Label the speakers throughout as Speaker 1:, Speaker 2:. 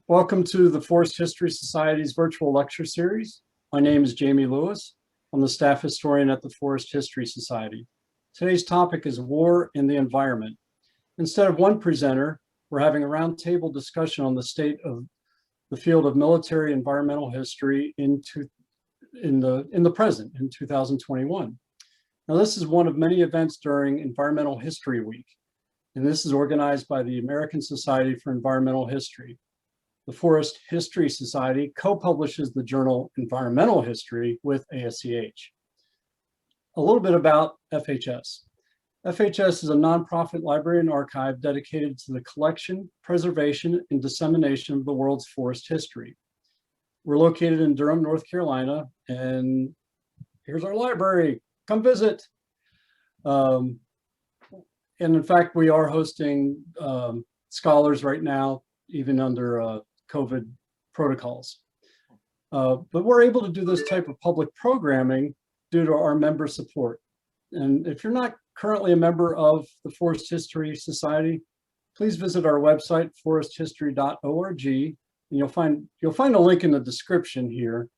Speaker 1: Welcome to the Forest History Society's virtual lecture series. My name is Jamie Lewis. I'm the staff historian at the Forest History Society. Today's topic is war and the environment. Instead of one presenter, we're having a roundtable discussion on the state of the field of military environmental history in the present, in 2021. Now, this is one of many events during Environmental History Week, and this is organized by the American Society for Environmental History. The Forest History Society co-publishes the journal Environmental History with ASEH. A little bit about FHS. FHS is a nonprofit library and archive dedicated to the collection, preservation, and dissemination of the world's forest history. We're located in Durham, North Carolina, and here's our library. Come visit. And in fact, we are hosting scholars right now, even under COVID protocols. But we're able to do this type of public programming due to our member support. And if you're not currently a member of the Forest History Society, please visit our website, foresthistory.org, and you'll find a link in the description here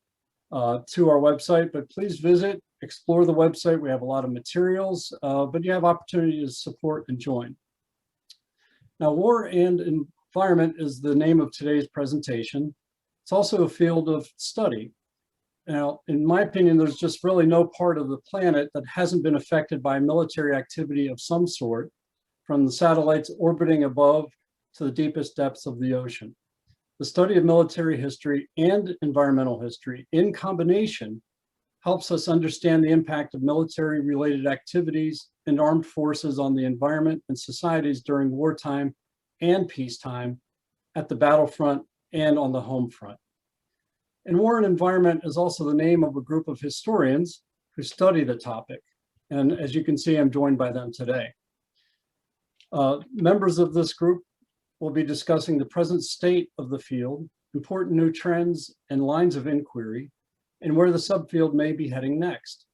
Speaker 1: to our website. But please visit, explore the website. We have a lot of materials, but you have opportunity to support and join. Now, war and environment is the name of today's presentation. It's also a field of study. Now, in my opinion, there's just really no part of the planet that hasn't been affected by military activity of some sort, from the satellites orbiting above to the deepest depths of the ocean. The study of military history and environmental history in combination helps us understand the impact of military-related activities and armed forces on the environment and societies during wartime and peacetime, at the battlefront and on the home front. And war and environment is also the name of a group of historians who study the topic. And as you can see, I'm joined by them today. Members of this group will be discussing the present state of the field, important new trends and lines of inquiry, and where the subfield may be heading next.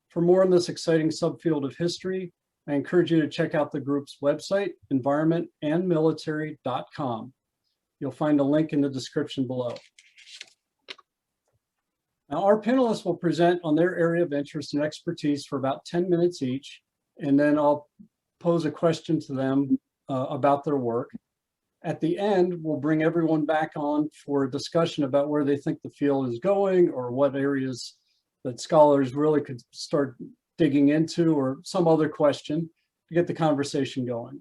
Speaker 1: For more on this exciting subfield of history, I encourage you to check out the group's website, environmentandmilitary.com. You'll find a link in the description below. Now, our panelists will present on their area of interest and expertise for about 10 minutes each, and then I'll pose a question to them about their work. At the end, we'll bring everyone back on for a discussion about where they think the field is going or what areas that scholars really could start digging into, or some other question to get the conversation going.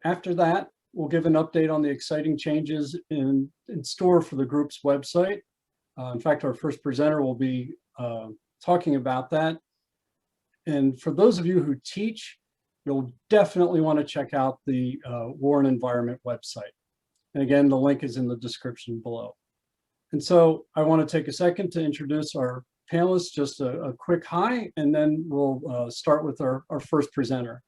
Speaker 1: After that, we'll give an update on the exciting changes in store for the group's website. In fact, our first presenter will be talking about that. And for those of you who teach, you'll definitely want to check out the War and Environment website. And again, the link is in the description below. And so I want to take a second to introduce our panelists, just a quick hi, and then we'll start with our first presenter.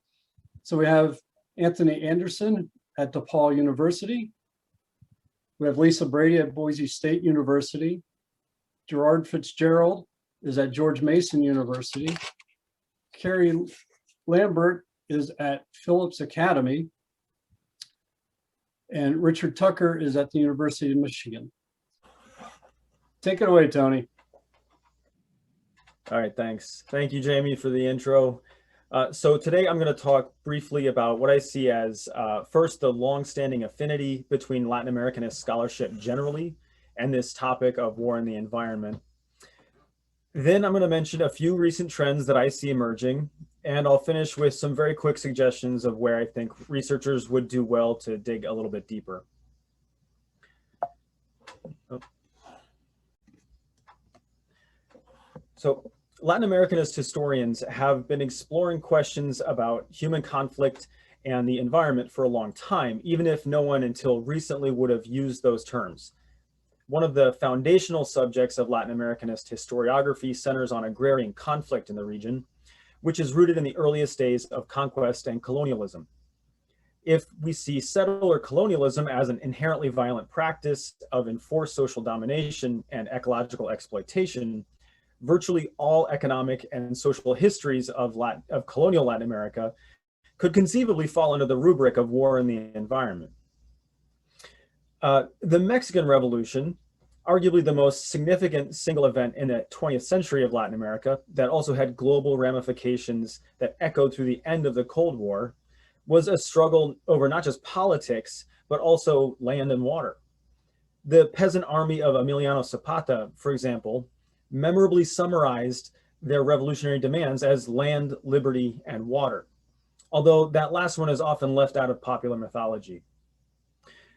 Speaker 1: So we have Anthony Andersson at DePauw University. We have Lisa Brady at Boise State University. Gerard Fitzgerald is at George Mason University. Keri Lambert is at Phillips Academy. And Richard Tucker is at the University of Michigan. Take it away, Tony.
Speaker 2: All right, thanks. Thank you, Jamie, for the intro. So today I'm going to talk briefly about what I see as first, the long-standing affinity between Latin Americanist scholarship generally and this topic of war and the environment. Then I'm going to mention a few recent trends that I see emerging, and I'll finish with some very quick suggestions of where I think researchers would do well to dig a little bit deeper. Oh. So Latin Americanist historians have been exploring questions about human conflict and the environment for a long time, even if no one until recently would have used those terms. One of the foundational subjects of Latin Americanist historiography centers on agrarian conflict in the region, which is rooted in the earliest days of conquest and colonialism. If we see settler colonialism as an inherently violent practice of enforced social domination and ecological exploitation, virtually all economic and social histories of colonial Latin America could conceivably fall under the rubric of war and the environment. The Mexican Revolution, arguably the most significant single event in the 20th century of Latin America that also had global ramifications that echoed through the end of the Cold War, was a struggle over not just politics, but also land and water. The peasant army of Emiliano Zapata, for example, memorably summarized their revolutionary demands as land, liberty, and water, although that last one is often left out of popular mythology.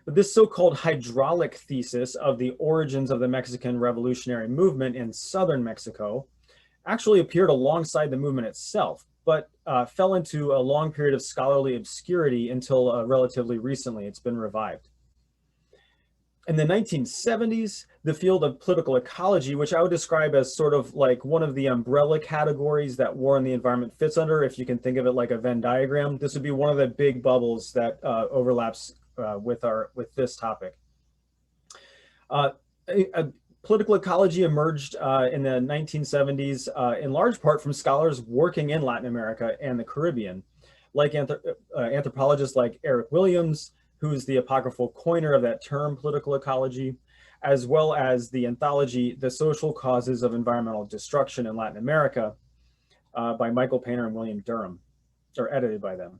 Speaker 2: But this so-called hydraulic thesis of the origins of the Mexican revolutionary movement in southern Mexico actually appeared alongside the movement itself, but fell into a long period of scholarly obscurity until relatively recently it's been revived. In the 1970s, the field of political ecology, which I would describe as sort of like one of the umbrella categories that war and the environment fits under, if you can think of it like a Venn diagram, this would be one of the big bubbles that overlaps with this topic. Political ecology emerged in the 1970s in large part from scholars working in Latin America and the Caribbean, like anthropologists like Eric Williams, who's the apocryphal coiner of that term, political ecology, as well as the anthology, The Social Causes of Environmental Destruction in Latin America, by Michael Painter and William Durham, or edited by them.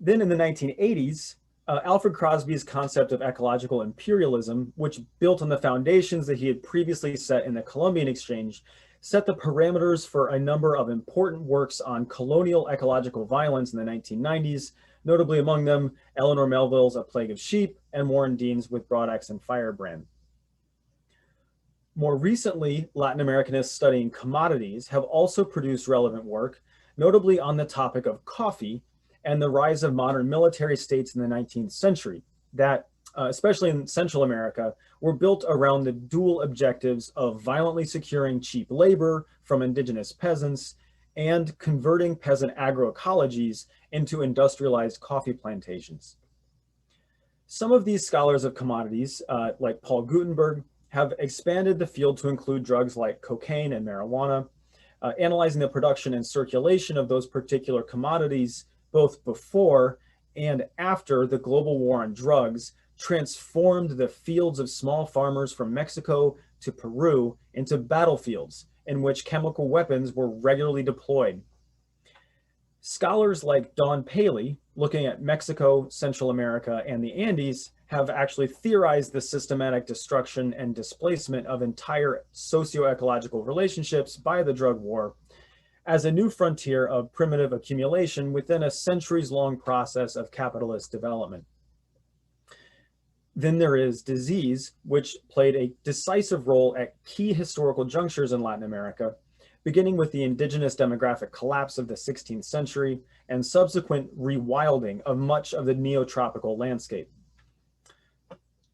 Speaker 2: Then in the 1980s, Alfred Crosby's concept of ecological imperialism, which built on the foundations that he had previously set in the Columbian Exchange, set the parameters for a number of important works on colonial ecological violence in the 1990s, notably among them Eleanor Melville's A Plague of Sheep and Warren Dean's With Broadaxe and Firebrand. More recently, Latin Americanists studying commodities have also produced relevant work, notably on the topic of coffee and the rise of modern military states in the 19th century that, especially in Central America, were built around the dual objectives of violently securing cheap labor from indigenous peasants and converting peasant agroecologies into industrialized coffee plantations. Some of these scholars of commodities, like Paul Gutenberg, have expanded the field to include drugs like cocaine and marijuana, analyzing the production and circulation of those particular commodities both before and after the global war on drugs transformed the fields of small farmers from Mexico to Peru into battlefields in which chemical weapons were regularly deployed. Scholars like Don Paley, looking at Mexico, Central America, and the Andes, have actually theorized the systematic destruction and displacement of entire socio-ecological relationships by the drug war as a new frontier of primitive accumulation within a centuries-long process of capitalist development. Then there is disease, which played a decisive role at key historical junctures in Latin America, beginning with the indigenous demographic collapse of the 16th century and subsequent rewilding of much of the neotropical landscape.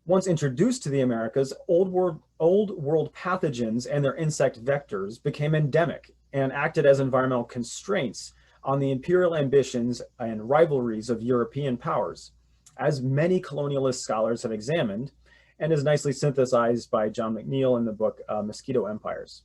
Speaker 2: Once introduced to the Americas, old world pathogens and their insect vectors became endemic and acted as environmental constraints on the imperial ambitions and rivalries of European powers, as many colonialist scholars have examined, and is nicely synthesized by John McNeil in the book Mosquito Empires.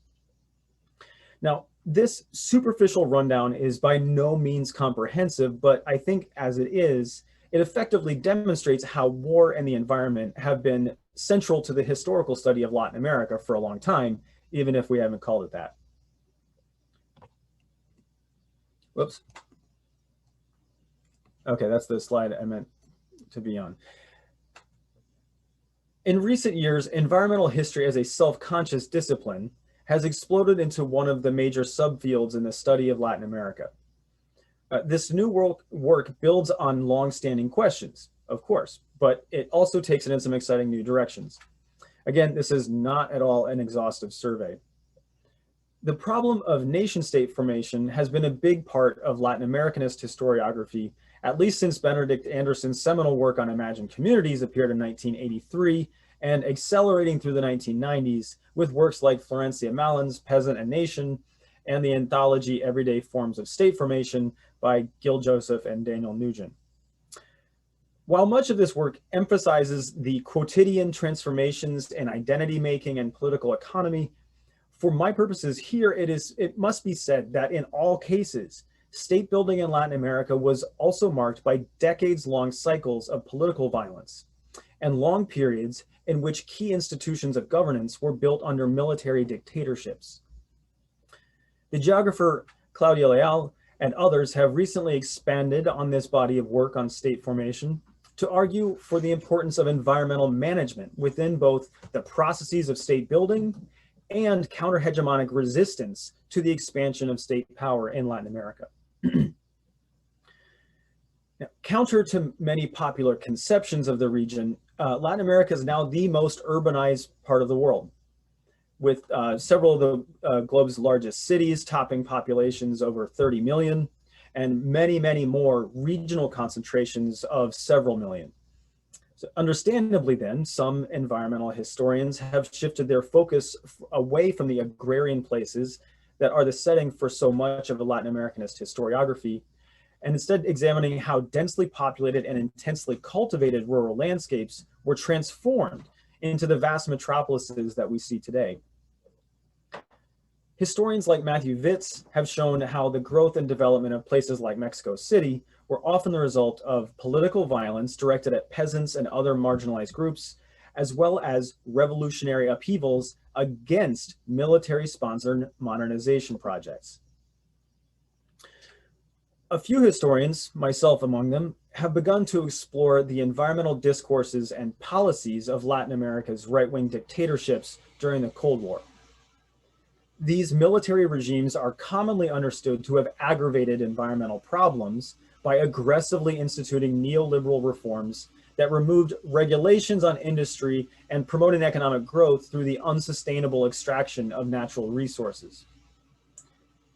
Speaker 2: Now, this superficial rundown is by no means comprehensive, but I think as it is, it effectively demonstrates how war and the environment have been central to the historical study of Latin America for a long time, even if we haven't called it that. Whoops. Okay, that's the slide I meant to be on. In recent years, environmental history as a self-conscious discipline has exploded into one of the major subfields in the study of Latin America. This new work builds on long-standing questions, of course, but it also takes it in some exciting new directions. Again, this is not at all an exhaustive survey. The problem of nation-state formation has been a big part of Latin Americanist historiography, at least since Benedict Andersson's seminal work on imagined communities appeared in 1983 and accelerating through the 1990s with works like Florencia Malin's Peasant and Nation and the anthology Everyday Forms of State Formation by Gil Joseph and Daniel Nugent. While much of this work emphasizes the quotidian transformations in identity making and political economy, for my purposes here, it must be said that in all cases, state building in Latin America was also marked by decades-long cycles of political violence. and long periods in which key institutions of governance were built under military dictatorships. The geographer Claudia Leal and others have recently expanded on this body of work on state formation to argue for the importance of environmental management within both the processes of state building and counter-hegemonic resistance to the expansion of state power in Latin America. Now, counter to many popular conceptions of the region, Latin America is now the most urbanized part of the world, with several of the globe's largest cities topping populations over 30 million, and many, many more regional concentrations of several million. So understandably then, some environmental historians have shifted their focus away from the agrarian places that are the setting for so much of the Latin Americanist historiography, and instead examining how densely populated and intensely cultivated rural landscapes were transformed into the vast metropolises that we see today. Historians like Matthew Vitz have shown how the growth and development of places like Mexico City were often the result of political violence directed at peasants and other marginalized groups, as well as revolutionary upheavals against military-sponsored modernization projects. A few historians, myself among them, have begun to explore the environmental discourses and policies of Latin America's right-wing dictatorships during the Cold War. These military regimes are commonly understood to have aggravated environmental problems by aggressively instituting neoliberal reforms that removed regulations on industry and promoting economic growth through the unsustainable extraction of natural resources.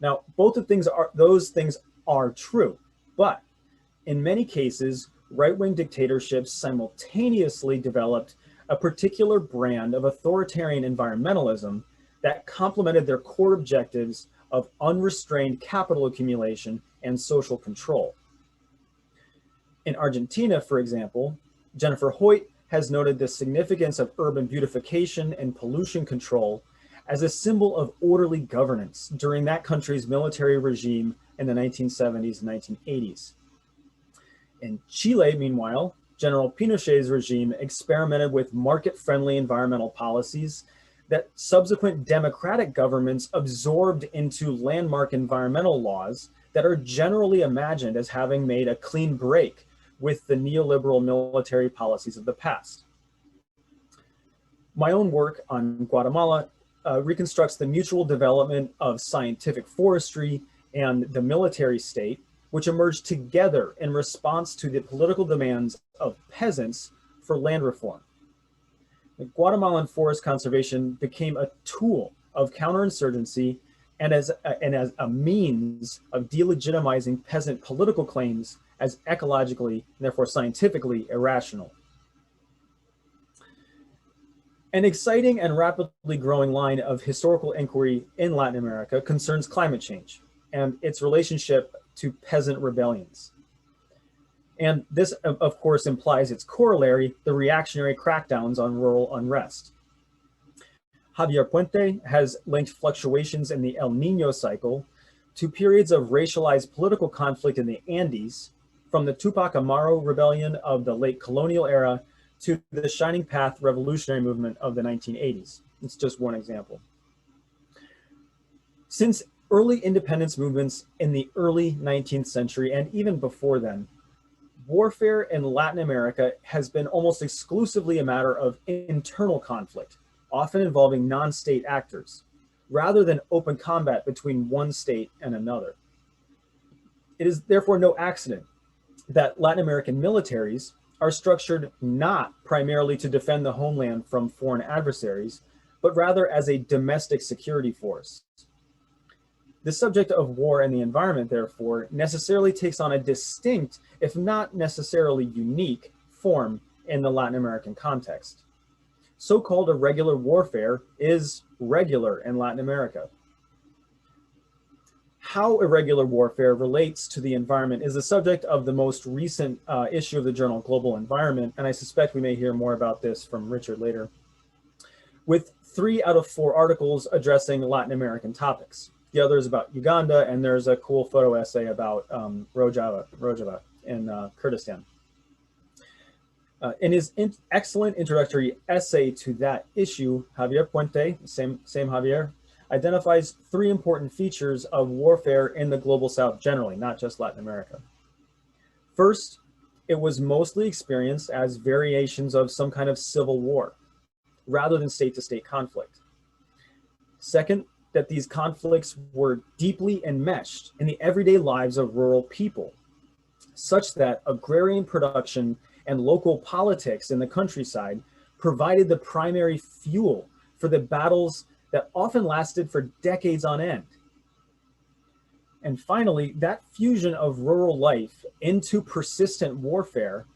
Speaker 2: Now, both of those things are true, but in many cases, right-wing dictatorships simultaneously developed a particular brand of authoritarian environmentalism that complemented their core objectives of unrestrained capital accumulation and social control. In Argentina, for example, Jennifer Hoyt has noted the significance of urban beautification and pollution control as a symbol of orderly governance during that country's military regime in the 1970s and 1980s. In Chile, meanwhile, General Pinochet's regime experimented with market-friendly environmental policies that subsequent democratic governments absorbed into landmark environmental laws that are generally imagined as having made a clean break with the neoliberal military policies of the past. My own work on Guatemala reconstructs the mutual development of scientific forestry and the military state, which emerged together in response to the political demands of peasants for land reform. The Guatemalan forest conservation became a tool of counterinsurgency and as a means of delegitimizing peasant political claims as ecologically, and therefore scientifically, irrational. An exciting and rapidly growing line of historical inquiry in Latin America concerns climate change and its relationship to peasant rebellions. And this, of course, implies its corollary, the reactionary crackdowns on rural unrest. Javier Puente has linked fluctuations in the El Nino cycle to periods of racialized political conflict in the Andes, from the Tupac Amaru rebellion of the late colonial era to the Shining Path revolutionary movement of the 1980s. It's just one example. Since early independence movements in the early 19th century and even before then, warfare in Latin America has been almost exclusively a matter of internal conflict, often involving non-state actors, rather than open combat between one state and another. It is therefore no accident that Latin American militaries are structured not primarily to defend the homeland from foreign adversaries, but rather as a domestic security force. The subject of war and the environment, therefore, necessarily takes on a distinct, if not necessarily unique, form in the Latin American context. So-called irregular warfare is regular in Latin America. How irregular warfare relates to the environment is the subject of the most recent issue of the journal Global Environment, and I suspect we may hear more about this from Richard later, with 3 out of 4 articles addressing Latin American topics. The other is about Uganda, and there's a cool photo essay about Rojava in Kurdistan. In his excellent introductory essay to that issue, Javier Puente, same Javier, identifies three important features of warfare in the global South generally, not just Latin America. First, it was mostly experienced as variations of some kind of civil war, rather than state-to-state conflict. Second, that these conflicts were deeply enmeshed in the everyday lives of rural people, such that agrarian production and local politics in the countryside provided the primary fuel for the battles that often lasted for decades on end. And finally, that fusion of rural life into persistent warfare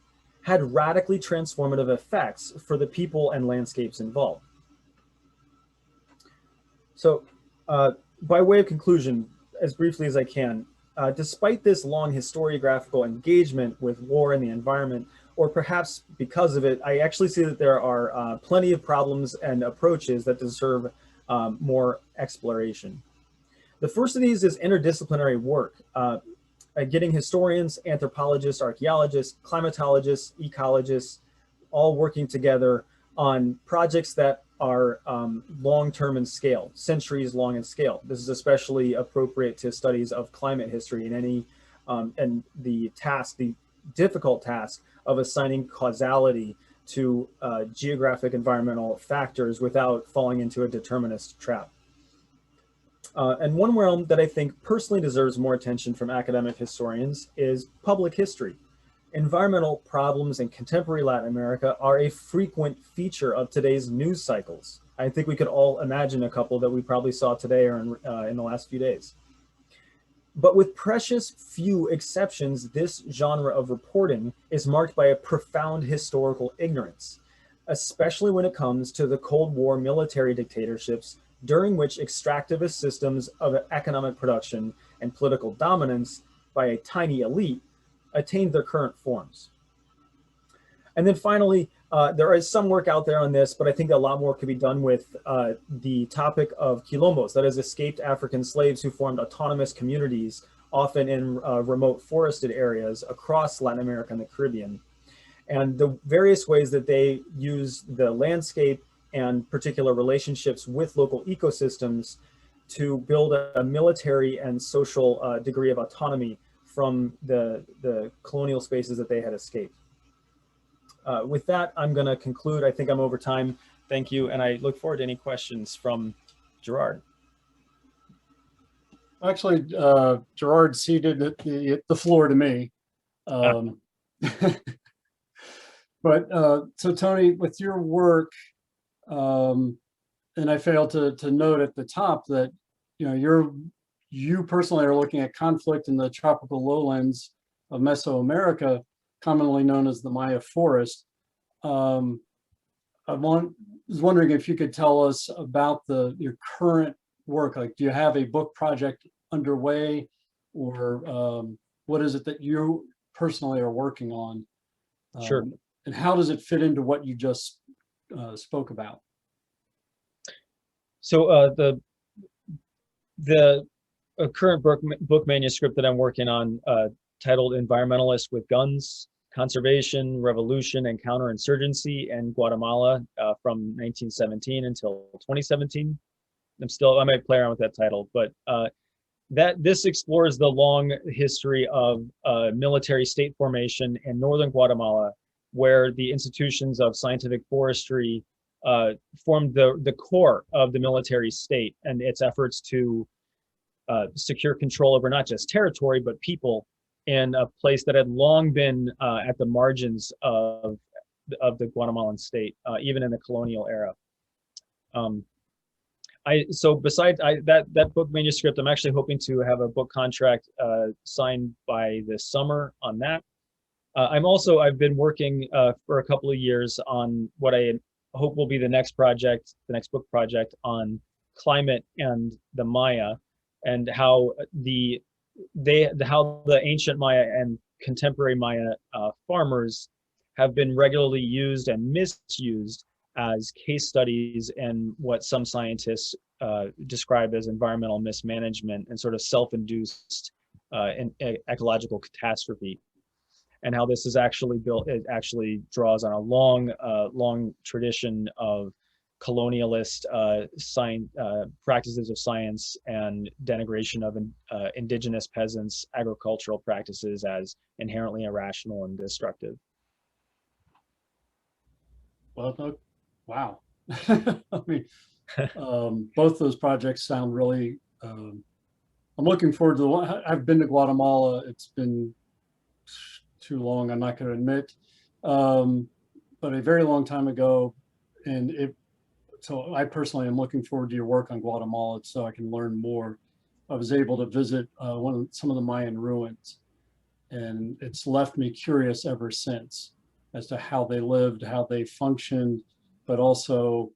Speaker 2: had radically transformative effects for the people and landscapes involved. So, by way of conclusion, as briefly as I can, despite this long historiographical engagement with war and the environment, or perhaps because of it, I actually see that there are plenty of problems and approaches that deserve more exploration. The first of these is interdisciplinary work, getting historians, anthropologists, archaeologists, climatologists, ecologists, all working together on projects that are long-term in scale, centuries long in scale. This is especially appropriate to studies of climate history and any and the difficult task of assigning causality to geographic environmental factors without falling into a determinist trap. And one realm that I think personally deserves more attention from academic historians is public history. Environmental problems in contemporary Latin America are a frequent feature of today's news cycles. I think we could all imagine a couple that we probably saw today or in the last few days. But with precious few exceptions, this genre of reporting is marked by a profound historical ignorance, especially when it comes to the Cold War military dictatorships during which extractivist systems of economic production and political dominance by a tiny elite attained their current forms. And then finally, there is some work out there on this, but I think a lot more could be done with the topic of quilombos, that is escaped African slaves who formed autonomous communities, often in remote forested areas across Latin America and the Caribbean. And the various ways that they use the landscape and particular relationships with local ecosystems to build a military and social degree of autonomy from the colonial spaces that they had escaped. With that, I'm going to conclude. I think I'm over time. Thank you. And I look forward to any questions from Gerard.
Speaker 1: Actually, Gerard ceded the floor to me. But so Tony, with your work, and I failed to note at the top that you personally are looking at conflict in the tropical lowlands of Mesoamerica, commonly known as the Maya forest. I was wondering if you could tell us about your current work. Like, do you have a book project underway, or what is it that you personally are working on?
Speaker 2: Sure.
Speaker 1: And how does it fit into what you just spoke about?
Speaker 2: So the current book manuscript that I'm working on, titled "Environmentalists with Guns: Conservation, Revolution, and Counterinsurgency in Guatemala from 1917 until 2017." I might play around with that title, but this explores the long history of military state formation in northern Guatemala, where the institutions of scientific forestry formed the core of the military state and its efforts to secure control over not just territory, but people in a place that had long been at the margins of the Guatemalan state, even in the colonial era. So besides that book manuscript, I'm actually hoping to have a book contract signed by this summer on that. I've been working for a couple of years on what I hope will be the next book project on climate and the Maya, and how the ancient Maya and contemporary Maya farmers have been regularly used and misused as case studies in what some scientists describe as environmental mismanagement and sort of self-induced ecological catastrophe. and how this is actually built. It actually draws on a long tradition of colonialist practices of science and denigration of indigenous peasants' agricultural practices as inherently irrational and destructive.
Speaker 1: Well, no, wow. I mean, both those projects sound really, I'm looking forward to the one. I've been to Guatemala. It's been too long, I'm not going to admit, but a very long time ago. And so I personally am looking forward to your work on Guatemala so I can learn more. I was able to visit some of the Mayan ruins, and it's left me curious ever since as to how they lived, how they functioned, but also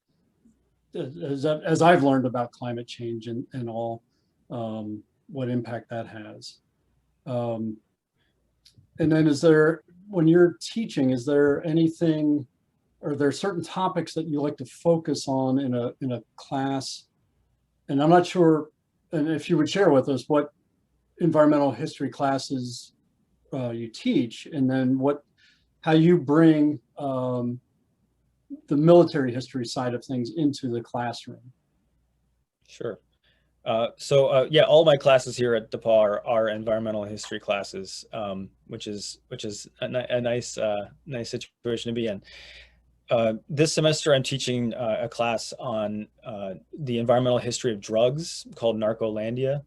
Speaker 1: as I've learned about climate change and all, what impact that has. And then when you're teaching, is there anything, are there certain topics that you like to focus on in a class? And I'm not sure, and if you would share with us what environmental history classes you teach, and then how you bring the military history side of things into the classroom.
Speaker 2: Sure. Yeah, all my classes here at DePauw are environmental history classes, which is a nice situation to be in. This semester, I'm teaching a class on the environmental history of drugs called Narcolandia,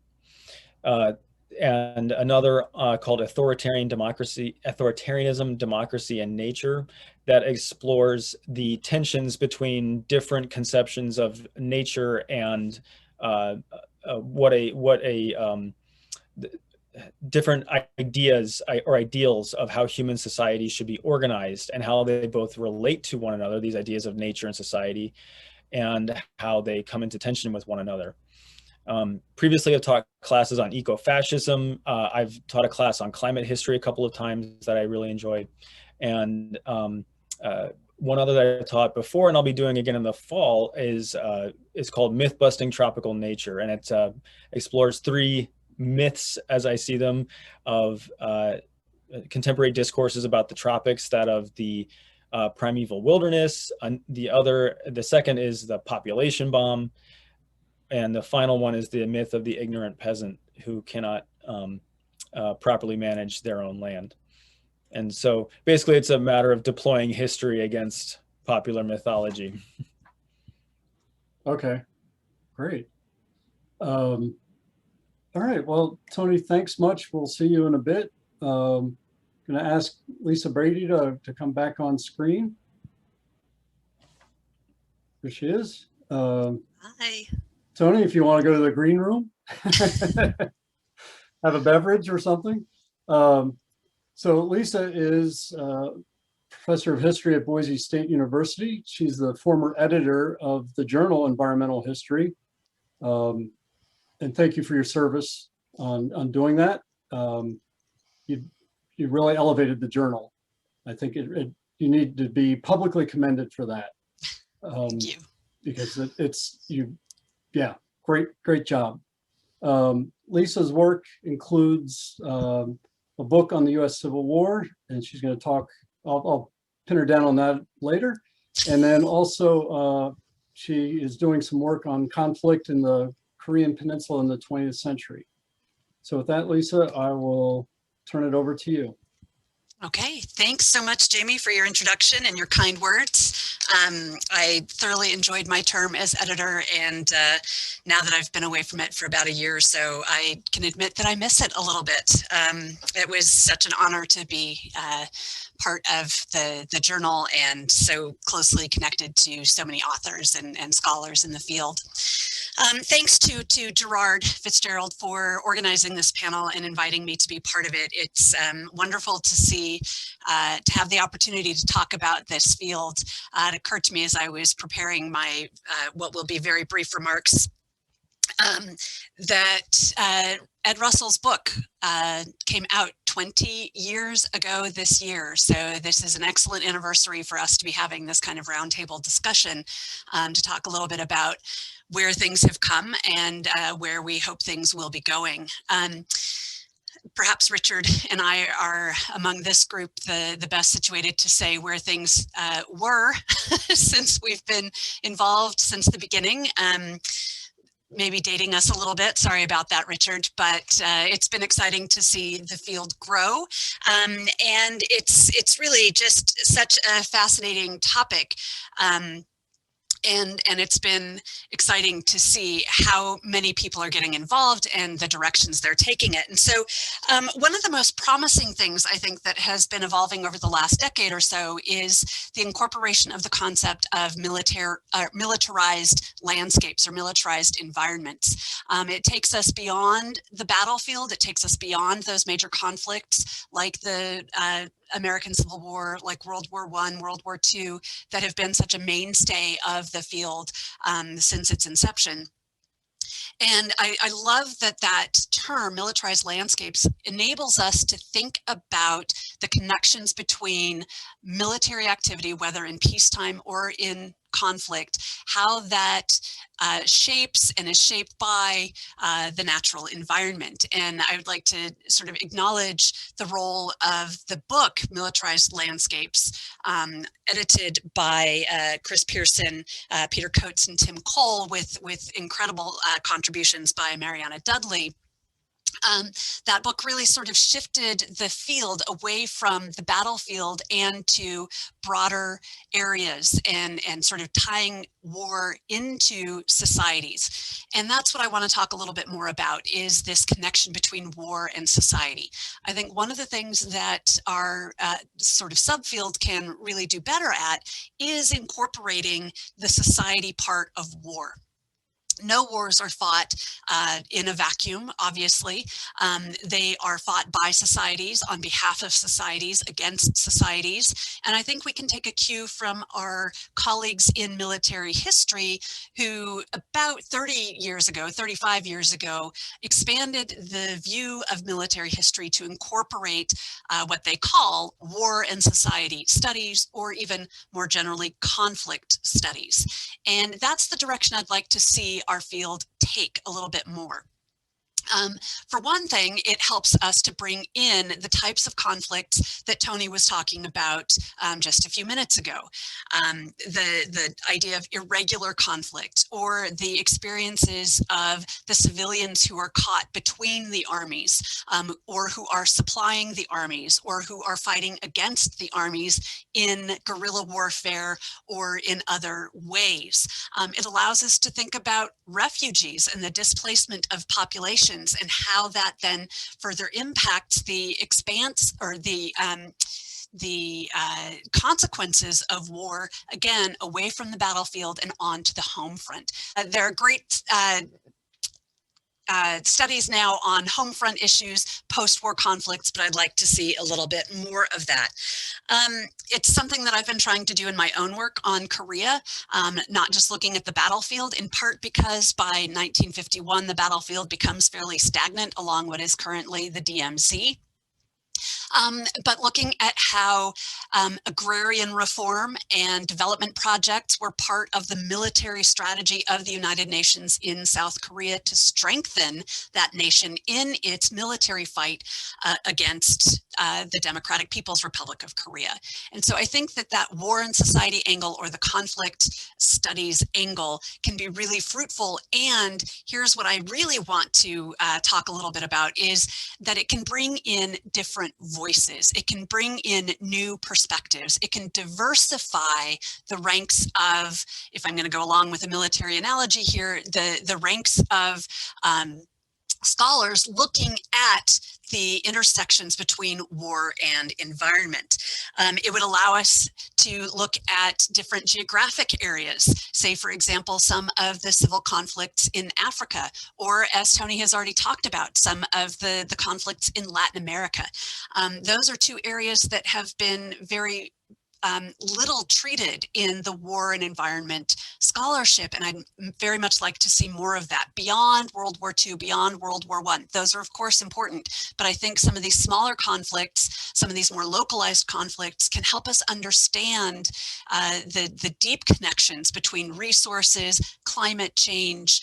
Speaker 2: and another called Authoritarianism, Democracy, and Nature, that explores the tensions between different conceptions of nature and different ideas or ideals of how human society should be organized, and how they both relate to one another, these ideas of nature and society, and how they come into tension with one another. Previously, I've taught classes on ecofascism. I've taught a class on climate history a couple of times that I really enjoyed. And one other that I taught before, and I'll be doing again in the fall, is called Myth Busting Tropical Nature. And it explores 3 myths, as I see them, of contemporary discourses about the tropics, that of the primeval wilderness. The second is the population bomb. And the final one is the myth of the ignorant peasant who cannot properly manage their own land. And so basically it's a matter of deploying history against popular mythology.
Speaker 1: Okay, great. All right, well, Tony, thanks much. We'll see you in a bit. Going to ask Lisa Brady to come back on screen. There she is.
Speaker 3: Hi.
Speaker 1: Tony, if you want to go to the green room, have a beverage or something. So Lisa is professor of history at Boise State University. She's the former editor of the journal Environmental History. And thank you for your service on doing that. You really elevated the journal. I think you need to be publicly commended for that.
Speaker 3: Thank you.
Speaker 1: Because yeah, great job. Lisa's work includes a book on the U.S. Civil War, and she's going to talk, I'll pin her down on that later. And then also she is doing some work on conflict in the Korean Peninsula in the 20th century. So with that, Lisa, I will turn it over to you.
Speaker 3: Okay, thanks so much, Jamie, for your introduction and your kind words. I thoroughly enjoyed my term as editor, and now that I've been away from it for about a year or so, I can admit that I miss it a little bit. It was such an honor to be part of the journal and so closely connected to so many authors and scholars in the field. Thanks to Gerard Fitzgerald for organizing this panel and inviting me to be part of it. It's wonderful to see, to have the opportunity to talk about this field. It occurred to me as I was preparing my, what will be very brief remarks, that Ed Russell's book came out 20 years ago this year. So this is an excellent anniversary for us to be having this kind of roundtable discussion to talk a little bit about where things have come and where we hope things will be going. Perhaps Richard and I are among this group the best situated to say where things were since we've been involved since the beginning. Maybe dating us a little bit, sorry about that, Richard, but it's been exciting to see the field grow. And it's really just such a fascinating topic. And it's been exciting to see how many people are getting involved and the directions they're taking it. And so one of the most promising things I think that has been evolving over the last decade or so is the incorporation of the concept of militarized landscapes or militarized environments. It takes us beyond the battlefield. It takes us beyond those major conflicts like the American Civil War, like World War I, World War II, that have been such a mainstay of the field since its inception. And I love that that term, militarized landscapes, enables us to think about the connections between military activity, whether in peacetime or in conflict, how that shapes and is shaped by the natural environment. And I would like to sort of acknowledge the role of the book, Militarized Landscapes, edited by Chris Pearson, Peter Coates, and Tim Cole, with incredible contributions by Mariana Dudley. That book really sort of shifted the field away from the battlefield and to broader areas and sort of tying war into societies. And that's what I want to talk a little bit more about, is this connection between war and society. I think one of the things that our sort of subfield can really do better at is incorporating the society part of war. No wars are fought in a vacuum, obviously. They are fought by societies, on behalf of societies, against societies. And I think we can take a cue from our colleagues in military history who about 30 years ago, 35 years ago, expanded the view of military history to incorporate what they call war and society studies, or even more generally, conflict studies. And that's the direction I'd like to see our field take a little bit more. For one thing, it helps us to bring in the types of conflicts that Tony was talking about just a few minutes ago. The idea of irregular conflict, or the experiences of the civilians who are caught between the armies, or who are supplying the armies, or who are fighting against the armies in guerrilla warfare or in other ways. It allows us to think about refugees and the displacement of populations, and how that then further impacts the expanse or the consequences of war, again, away from the battlefield and onto the home front. There are great studies now on home front issues, post-war conflicts, but I'd like to see a little bit more of that. It's something that I've been trying to do in my own work on Korea, not just looking at the battlefield, in part because by 1951, the battlefield becomes fairly stagnant along what is currently the DMZ. But looking at how agrarian reform and development projects were part of the military strategy of the United Nations in South Korea to strengthen that nation in its military fight against the Democratic People's Republic of Korea. And so I think that that war and society angle, or the conflict studies angle, can be really fruitful. And here's what I really want to talk a little bit about, is that it can bring in different voices. It can bring in new perspectives. It can diversify the ranks of, if I'm going to go along with a military analogy here, the ranks of scholars looking at the intersections between war and environment. It would allow us to look at different geographic areas, say, for example, some of the civil conflicts in Africa, or, as Tony has already talked about, some of the conflicts in Latin America. Those are two areas that have been very little treated in the war and environment scholarship, and I'd very much like to see more of that beyond World War II, beyond World War I. Those are, of course, important, but I think some of these smaller conflicts, some of these more localized conflicts, can help us understand the deep connections between resources, climate change,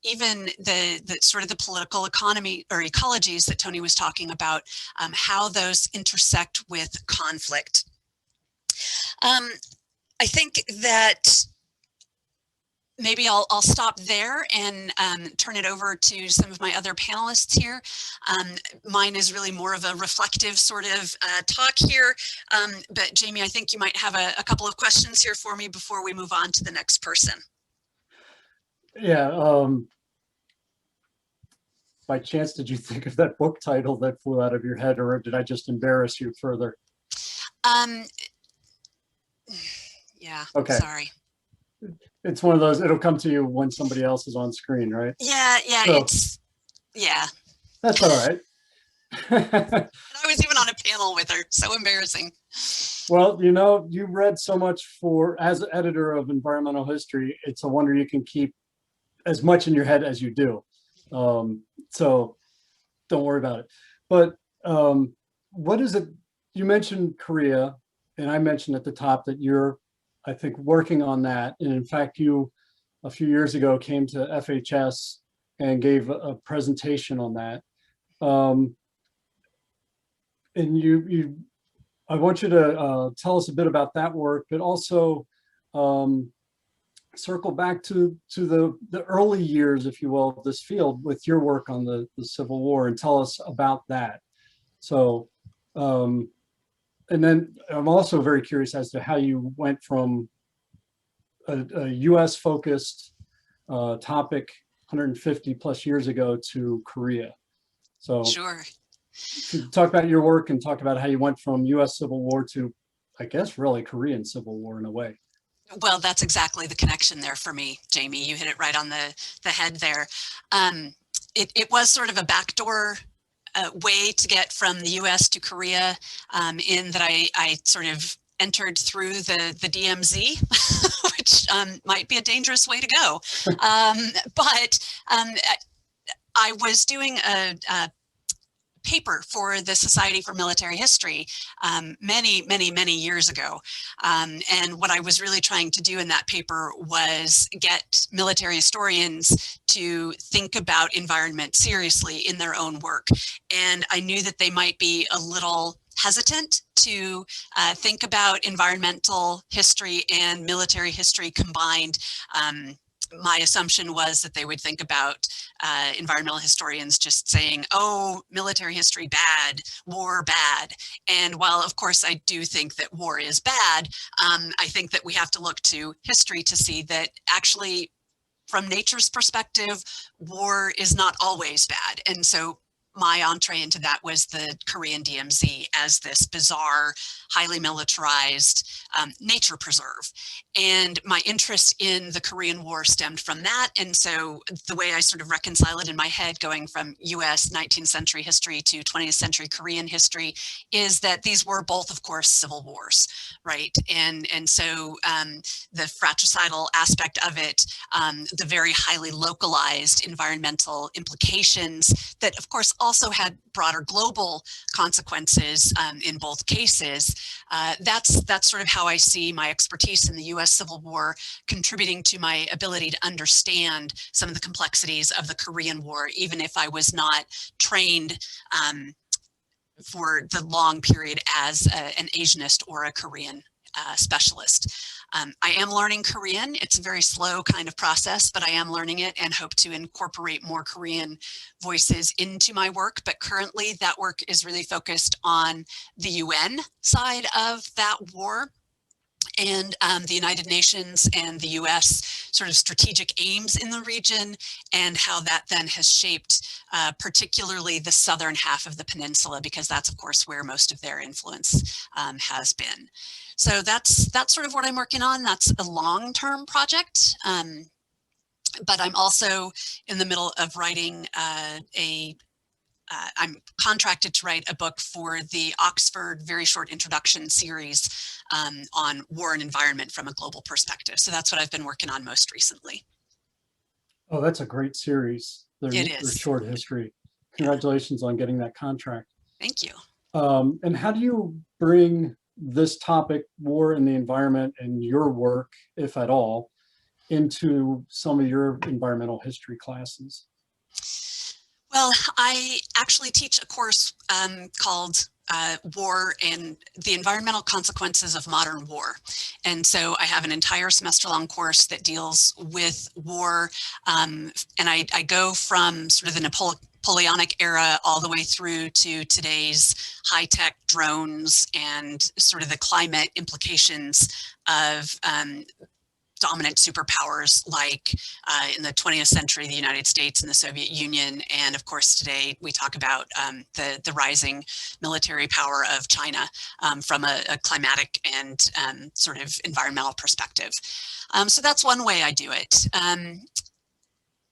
Speaker 3: even the sort of the political economy or ecologies that Tony was talking about, how those intersect with conflict. I think that maybe I'll stop there and turn it over to some of my other panelists here. Mine is really more of a reflective sort of talk here. But Jamie, I think you might have a couple of questions here for me before we move on to the next person.
Speaker 1: Yeah. By chance, did you think of that book title that flew out of your head, or did I just embarrass you further?
Speaker 3: Yeah,
Speaker 1: okay.
Speaker 3: Sorry.
Speaker 1: It's one of those, it'll come to you when somebody else is on screen, right?
Speaker 3: Yeah, so, yeah.
Speaker 1: That's all right.
Speaker 3: I was even on a panel with her, so embarrassing.
Speaker 1: Well, you know, you read so much as an editor of environmental history, it's a wonder you can keep as much in your head as you do. So don't worry about it. But what is it, you mentioned Korea, and I mentioned at the top that you're, I think, working on that. And in fact, you, a few years ago, came to FHS and gave a presentation on that. And I want you to tell us a bit about that work, but also circle back to the early years, if you will, of this field with your work on the Civil War, and tell us about that. So, and then I'm also very curious as to how you went from a US focused topic 150 plus years ago to Korea. So
Speaker 3: sure.
Speaker 1: Talk about your work and talk about how you went from US Civil War to, I guess, really Korean Civil War in a way.
Speaker 3: Well, that's exactly the connection there for me, Jamie. You hit it right on the head there. It was sort of a backdoor way to get from the US to Korea, in that I sort of entered through the DMZ, which might be a dangerous way to go. But I was doing a paper for the Society for Military History many years ago. And what I was really trying to do in that paper was get military historians to think about environment seriously in their own work. And I knew that they might be a little hesitant to think about environmental history and military history combined. My assumption was that they would think about environmental historians just saying, oh, military history bad, war bad. And while of course I do think that war is bad, I think that we have to look to history to see that actually from nature's perspective, war is not always bad. And so my entree into that was the Korean DMZ as this bizarre, highly militarized nature preserve. And my interest in the Korean War stemmed from that. And so the way I sort of reconcile it in my head, going from US 19th century history to 20th century Korean history, is that these were both, of course, civil wars, right? And so the fratricidal aspect of it, the very highly localized environmental implications that, of course, also had broader global consequences in both cases. That's sort of how I see my expertise in the US Civil War contributing to my ability to understand some of the complexities of the Korean War, even if I was not trained for the long period as an Asianist or a Korean specialist. I am learning Korean. It's a very slow kind of process, but I am learning it and hope to incorporate more Korean voices into my work. But currently that work is really focused on the UN side of that war and the United Nations and the US sort of strategic aims in the region, and how that then has shaped particularly the southern half of the peninsula, because that's of course where most of their influence has been. So that's sort of what I'm working on. That's a long-term project, but I'm also in the middle of writing I'm contracted to write a book for the Oxford Very Short Introduction series on war and environment from a global perspective. So that's what I've been working on most recently.
Speaker 1: Oh, that's a great series.
Speaker 3: It is.
Speaker 1: Their short history. Congratulations on getting that contract.
Speaker 3: Thank you.
Speaker 1: And how do you bring this topic, war and the environment, and your work, if at all, into some of your environmental history classes?
Speaker 3: Well, I actually teach a course called War and the Environmental Consequences of Modern War. And so I have an entire semester-long course that deals with war. And I go from sort of the Napoleonic era all the way through to today's high-tech drones and sort of the climate implications of dominant superpowers like in the 20th century, the United States and the Soviet Union. And of course, today we talk about the rising military power of China from a climatic and sort of environmental perspective. So that's one way I do it.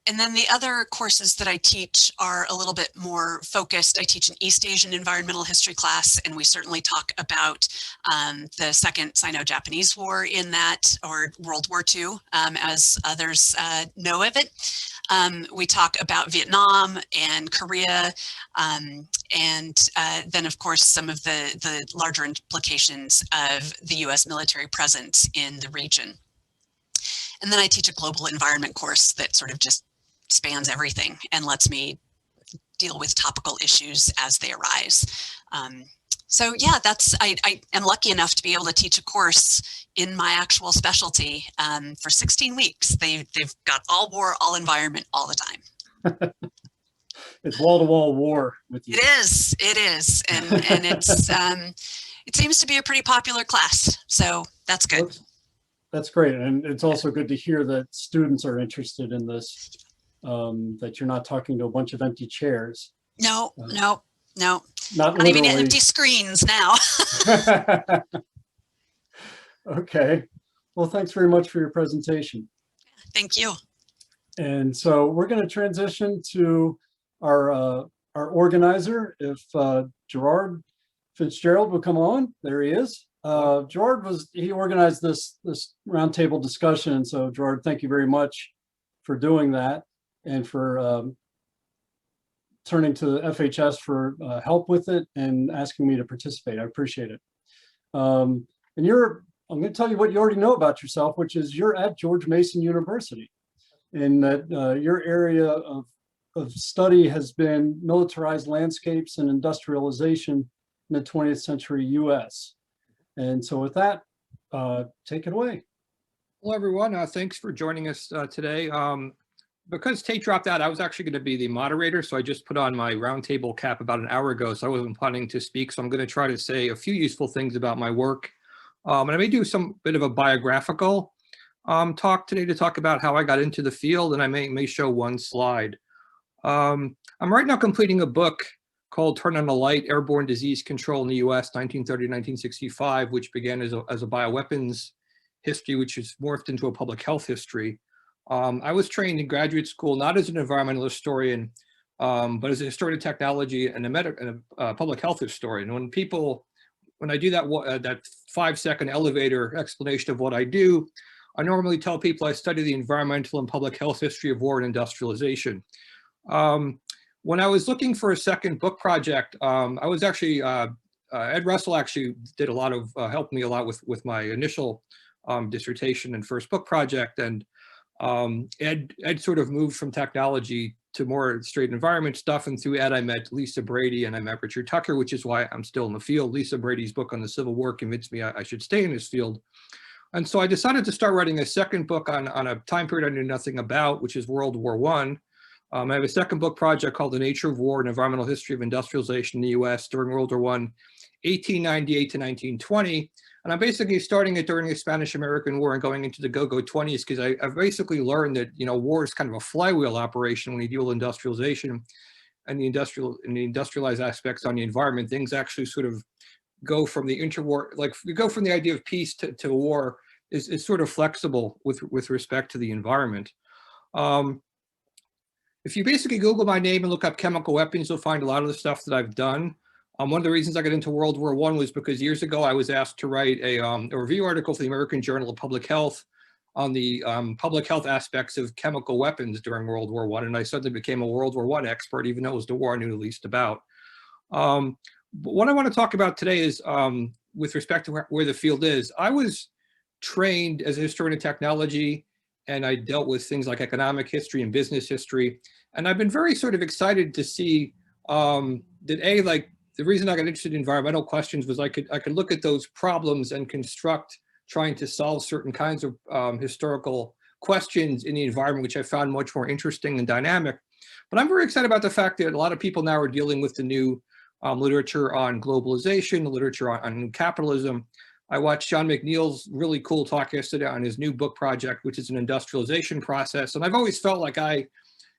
Speaker 3: And then the other courses that I teach are a little bit more focused. I teach an East Asian environmental history class, and we certainly talk about the Second Sino-Japanese War in that, or World War II, as others know of it. We talk about Vietnam and Korea, and then, of course, some of the larger implications of the US military presence in the region. And then I teach a global environment course that sort of just spans everything and lets me deal with topical issues as they arise. So yeah, I am lucky enough to be able to teach a course in my actual specialty for 16 weeks. They've got all war, all environment, all the time.
Speaker 1: It's wall-to-wall war with you.
Speaker 3: It is, and it's it seems to be a pretty popular class, so that's good.
Speaker 1: That's great, and it's also good to hear that students are interested in this. That you're not talking to a bunch of empty chairs.
Speaker 3: No.
Speaker 1: Not
Speaker 3: even empty screens now.
Speaker 1: Okay. Well, thanks very much for your presentation.
Speaker 3: Thank you.
Speaker 1: And so we're going to transition to our organizer. If Gerard Fitzgerald will come on, there he is. Gerard he organized this roundtable discussion. So Gerard, thank you very much for doing that and for turning to FHS for help with it and asking me to participate. I appreciate it. And I'm going to tell you what you already know about yourself, which is you're at George Mason University, and that your area of study has been militarized landscapes and industrialization in the 20th century US. And so with that, take it away.
Speaker 4: Hello, everyone. Thanks for joining us today. Because Tate dropped out, I was actually going to be the moderator, so I just put on my roundtable cap about an hour ago, so I wasn't planning to speak. So I'm going to try to say a few useful things about my work. And I may do some bit of a biographical talk today to talk about how I got into the field, and I may show one slide. I'm right now completing a book called Turn on the Light, Airborne Disease Control in the US, 1930-1965, which began as a bioweapons history, which has morphed into a public health history. I was trained in graduate school, not as an environmental historian, but as a historian of technology and a public health historian. When I do that 5-second elevator explanation of what I do, I normally tell people I study the environmental and public health history of war and industrialization. When I was looking for a second book project, I was actually, Ed Russell actually did a lot of, helped me a lot with my initial dissertation and first book project. And Ed sort of moved from technology to more straight environment stuff. And through Ed, I met Lisa Brady and I met Richard Tucker, which is why I'm still in the field. Lisa Brady's book on the Civil War convinced me I should stay in this field. And so I decided to start writing a second book on a time period I knew nothing about, which is World War I. I have a second book project called The Nature of War and Environmental History of Industrialization in the US during World War I, 1898 to 1920. And I'm basically starting it during the Spanish-American War and going into the go-go 20s, because I've basically learned that, war is kind of a flywheel operation when you deal with industrialization and the industrialized aspects on the environment. Things actually sort of go from the interwar, like we go from the idea of peace to war is sort of flexible with respect to the environment. If you basically Google my name and look up chemical weapons, you'll find a lot of the stuff that I've done. One of the reasons I got into World War I was because years ago I was asked to write a review article for the American Journal of Public Health on the public health aspects of chemical weapons during World War I, and I suddenly became a World War I expert, even though it was the war I knew the least about. But what I want to talk about today is, with respect to where the field is, I was trained as a historian of technology and I dealt with things like economic history and business history. And I've been very sort of excited to see that like the reason I got interested in environmental questions was I could look at those problems and construct trying to solve certain kinds of historical questions in the environment, which I found much more interesting and dynamic. But I'm very excited about the fact that a lot of people now are dealing with the new literature on globalization, the literature on capitalism. I watched John McNeil's really cool talk yesterday on his new book project, which is an industrialization process. And I've always felt like I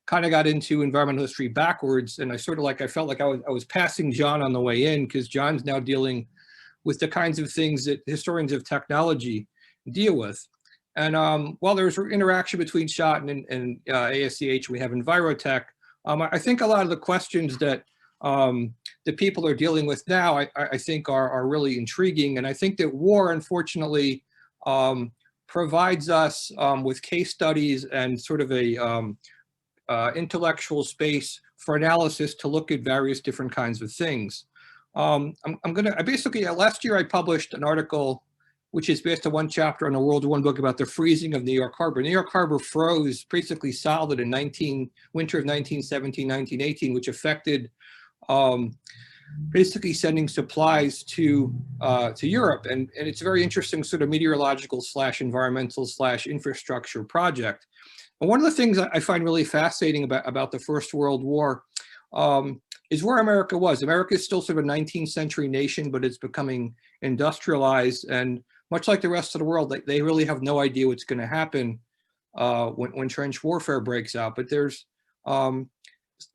Speaker 4: kind of got into environmental history backwards. And I felt like I was passing John on the way in, because John's now dealing with the kinds of things that historians of technology deal with. And while there's interaction between SHOT and ASEH, we have Envirotech. I think a lot of the questions that that people are dealing with now, I think are really intriguing. And I think that war, unfortunately, provides us with case studies and sort of a intellectual space for analysis to look at various different kinds of things. Last year I published an article which is based on one chapter on a World War I book about the freezing of New York Harbor. New York Harbor froze basically solid in winter of 1917, 1918, which affected basically sending supplies to Europe. And it's a very interesting sort of meteorological / environmental / infrastructure project. And one of the things I find really fascinating about the First World War is where America was. America is still sort of a 19th century nation, but it's becoming industrialized. And much like the rest of the world, they really have no idea what's going to happen when trench warfare breaks out. But there's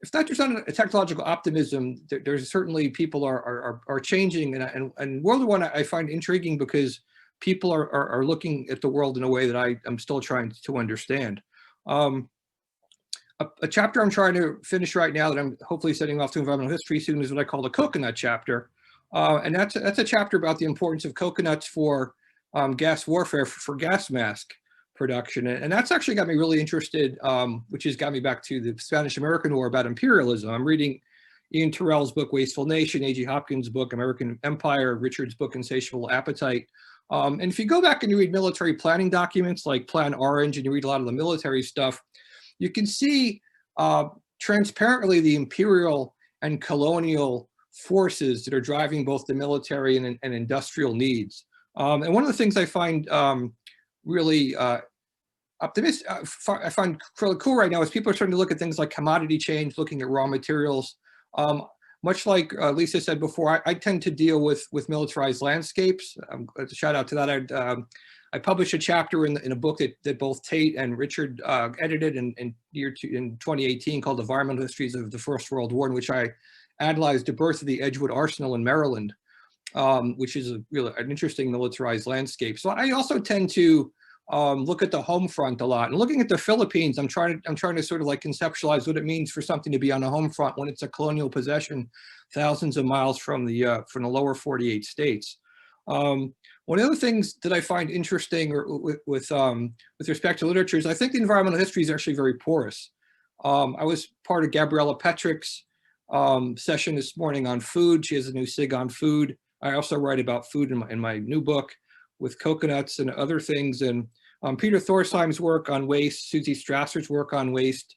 Speaker 4: if there's not a technological optimism, there's certainly people are changing. And World War I find intriguing because people are looking at the world in a way that I'm still trying to understand. A chapter I'm trying to finish right now that I'm hopefully setting off to environmental history soon is what I call the coconut chapter. And that's a chapter about the importance of coconuts for gas warfare, for gas mask production. And that's actually got me really interested, which has got me back to the Spanish-American War about imperialism. I'm reading Ian Terrell's book, Wasteful Nation, A.G. Hopkins' book, American Empire, Richard's book, Insatiable Appetite. And if you go back and you read military planning documents like Plan Orange, and you read a lot of the military stuff, you can see transparently the imperial and colonial forces that are driving both the military and industrial needs. And one of the things I find really optimistic, I find really cool right now is people are starting to look at things like commodity change, looking at raw materials. Much like Lisa said before, I tend to deal with militarized landscapes. A shout out to that. I published a chapter in a book that both Tate and Richard edited in 2018 called Environmental Histories of the First World War, in which I analyzed the birth of the Edgewood Arsenal in Maryland, which is an interesting militarized landscape. So I also tend to look at the home front a lot. And looking at the Philippines, I'm trying to sort of like conceptualize what it means for something to be on the home front when it's a colonial possession thousands of miles from the lower 48 states. One of the things that I find interesting with respect to literature is I think the environmental history is actually very porous. I was part of Gabriella Petrick's session this morning on food. She has a new SIG on food. I also write about food in my new book with coconuts and other things. And Peter Thorsheim's work on waste, Susie Strasser's work on waste.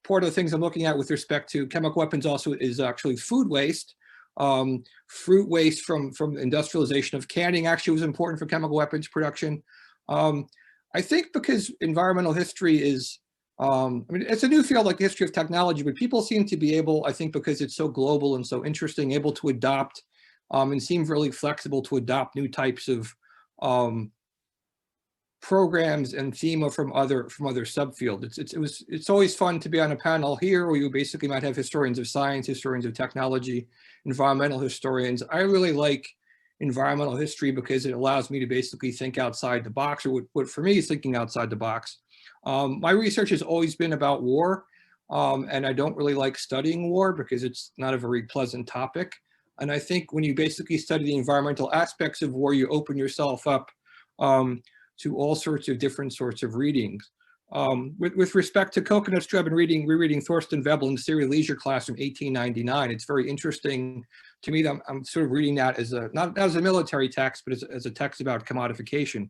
Speaker 4: Part of the things I'm looking at with respect to chemical weapons also is actually food waste. Fruit waste from industrialization of canning actually was important for chemical weapons production. I think because environmental history is, it's a new field like the history of technology, but people seem to be able, I think because it's so global and so interesting, able to adopt and seem really flexible to adopt new types of programs and thema from other subfields. It's always fun to be on a panel here where you basically might have historians of science, historians of technology, environmental historians. I really like environmental history because it allows me to basically think outside the box, or what for me is thinking outside the box. My research has always been about war, and I don't really like studying war because it's not a very pleasant topic. And I think when you basically study the environmental aspects of war, you open yourself up to all sorts of different sorts of readings. With respect to coconuts, I've been rereading Thorsten Veblen's Theory of Leisure class from 1899. It's very interesting to me that I'm sort of reading that as not as a military text, but as a text about commodification.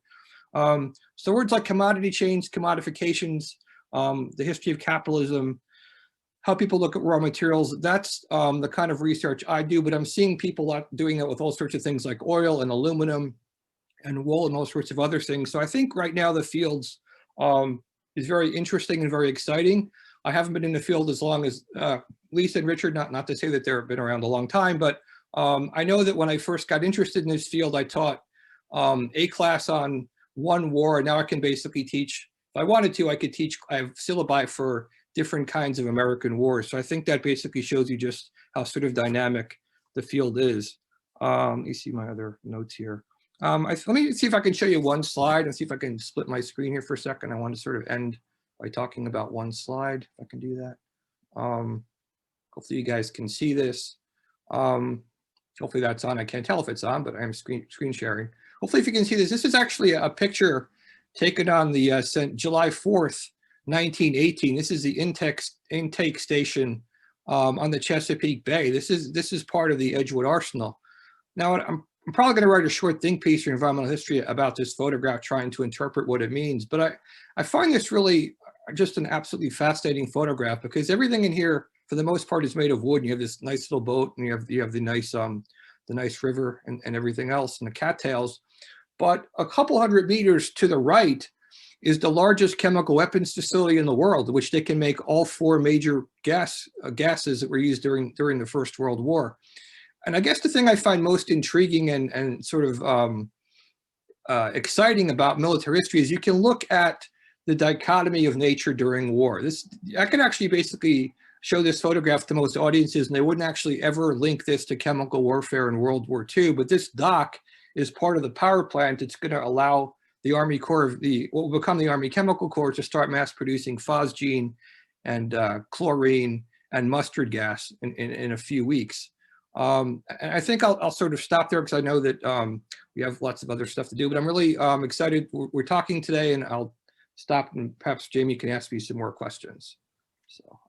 Speaker 4: So words like commodity chains, commodifications, the history of capitalism, how people look at raw materials, that's the kind of research I do, but I'm seeing people doing it with all sorts of things like oil and aluminum and wool and all sorts of other things. So I think right now the fields is very interesting and very exciting. I haven't been in the field as long as Lisa and Richard, not to say that they've been around a long time, but I know that when I first got interested in this field, I taught a class on one war, and now I can basically teach, if I wanted to, I could teach, I have syllabi for different kinds of American wars. So I think that basically shows you just how sort of dynamic the field is. Let me see my other notes here. Let me see if I can show you one slide and see if I can split my screen here for a second. I want to sort of end by talking about one slide, if I can do that. Hopefully you guys can see this. Hopefully that's on. I can't tell if it's on, but I'm screen sharing. Hopefully if you can see this, this is actually a picture taken on the July 4th, 1918. This is the intake station on the Chesapeake Bay. This is part of the Edgewood Arsenal. Now I'm probably going to write a short think piece for environmental history about this photograph, trying to interpret what it means. But I find this really just an absolutely fascinating photograph, because everything in here, for the most part, is made of wood. And you have this nice little boat, and you have the nice river and everything else, and the cattails. But a couple hundred meters to the right is the largest chemical weapons facility in the world, which they can make all four major gases that were used during the First World War. And I guess the thing I find most intriguing and sort of exciting about military history is you can look at the dichotomy of nature during war. I can actually basically show this photograph to most audiences, and they wouldn't actually ever link this to chemical warfare in World War II. But this dock is part of the power plant. It's going to allow the Army Corps, what will become the Army Chemical Corps, to start mass producing phosgene and chlorine and mustard gas in a few weeks. And I think I'll sort of stop there, because I know that we have lots of other stuff to do, but I'm really excited. We're talking today, and I'll stop, and perhaps Jamie can ask me some more questions. So,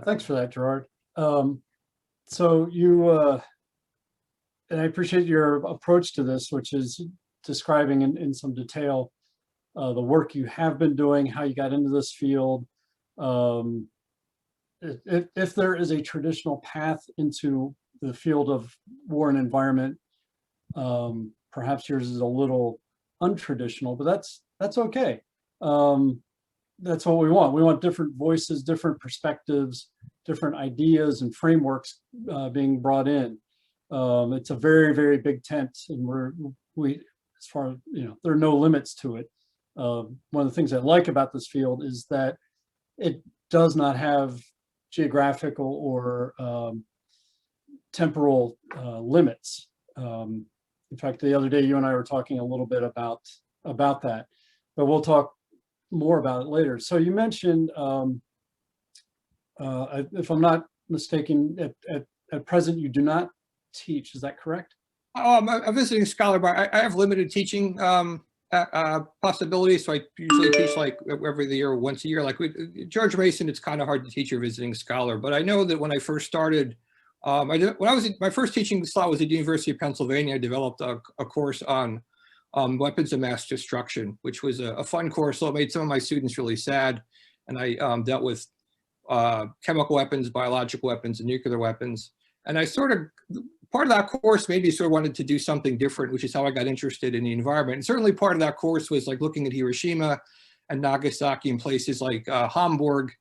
Speaker 1: thanks for that, Gerard. So you, and I appreciate your approach to this, which is describing in some detail the work you have been doing, how you got into this field. If there is a traditional path into the field of war and environment, perhaps yours is a little untraditional, but that's okay. That's what we want. We want different voices, different perspectives, different ideas and frameworks being brought in. It's a very, very big tent, and we as far as, there are no limits to it. One of the things I like about this field is that it does not have geographical or temporal limits. In fact, the other day you and I were talking a little bit about that, but we'll talk more about it later. So you mentioned, if I'm not mistaken, at present you do not teach. Is that correct?
Speaker 4: I'm a visiting scholar, but I have limited teaching possibilities. So I usually teach like every year, once a year. Like George Mason, it's kind of hard to teach your visiting scholar. But I know that when I first started, my first teaching slot was at the University of Pennsylvania. I developed a course on weapons of mass destruction, which was a fun course. So it made some of my students really sad. And I dealt with chemical weapons, biological weapons, and nuclear weapons. And I part of that course made me sort of wanted to do something different, which is how I got interested in the environment. And certainly part of that course was like looking at Hiroshima and Nagasaki and places like Hamburg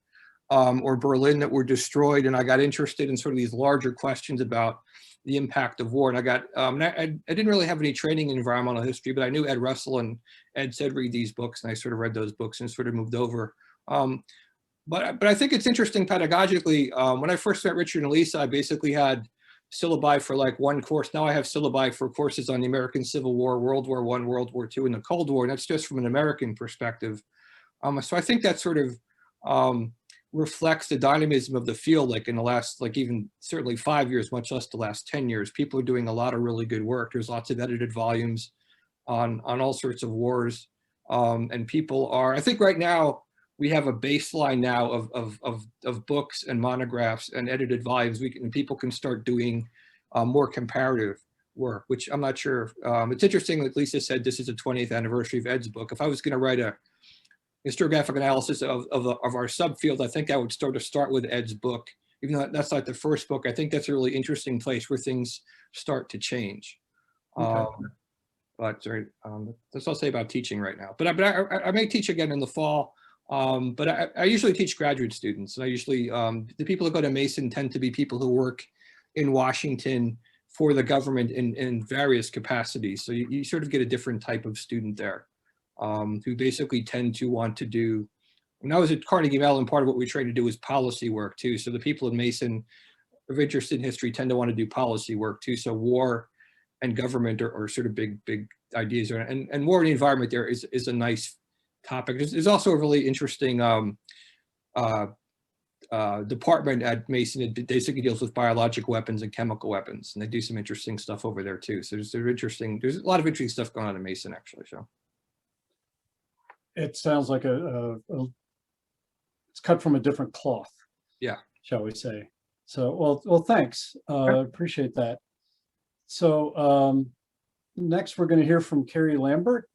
Speaker 4: or Berlin that were destroyed. And I got interested in sort of these larger questions about the impact of war. And I got, I didn't really have any training in environmental history, but I knew Ed Russell and Ed said read these books, and I sort of read those books and sort of moved over. But I think it's interesting pedagogically. When I first met Richard and Lisa, I basically had syllabi for like one course. Now I have syllabi for courses on the American Civil War, World War I, World War II, and the Cold War. And that's just from an American perspective. So I think that sort of reflects the dynamism of the field, like in the last, like even certainly 5 years, much less the last 10 years. People are doing a lot of really good work. There's lots of edited volumes on all sorts of wars. And people are, I think right now, we have a baseline now of books and monographs and edited volumes. And people can start doing more comparative work, which I'm not sure. It's interesting that Lisa said this is the 20th anniversary of Ed's book. If I was going to write a historiographic analysis of our subfield, I think I would start with Ed's book. Even though that's not the first book, I think that's a really interesting place where things start to change.
Speaker 1: Okay.
Speaker 4: But sorry, that's all I'll say about teaching right now. But I may teach again in the fall. But I usually teach graduate students, and I usually the people that go to Mason tend to be people who work in Washington for the government in various capacities. So you sort of get a different type of student there, who basically tend to want to do. When I was at Carnegie Mellon, part of what we tried to do was policy work too. So the people in Mason of interest in history tend to want to do policy work too. So war and government are sort of big ideas, and war and the environment there is a nice topic. There's also a really interesting department at Mason. It basically deals with biological weapons and chemical weapons, and they do some interesting stuff over there too. So there's a lot of interesting stuff going on in Mason actually. So
Speaker 1: it sounds like it's cut from a different cloth.
Speaker 4: Yeah,
Speaker 1: shall we say? So well, thanks. Appreciate that. So next we're going to hear from Keri Lambert.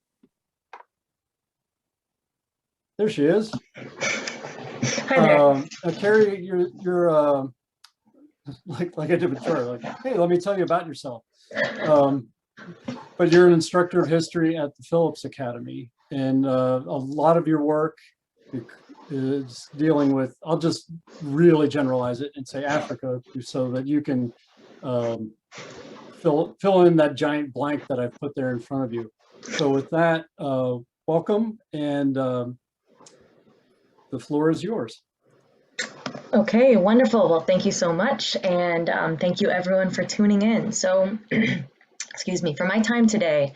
Speaker 1: There she is.
Speaker 5: Hi there.
Speaker 1: Keri, you're like I did with Gerard, like, hey, let me tell you about yourself. But you're an instructor of history at the Phillips Academy, and a lot of your work is dealing with, I'll just really generalize it and say Africa, so that you can fill in that giant blank that I've put there in front of you. So with that, welcome, and the floor is yours.
Speaker 5: Okay, wonderful. Well, thank you so much. And thank you everyone for tuning in. So, excuse me, for my time today,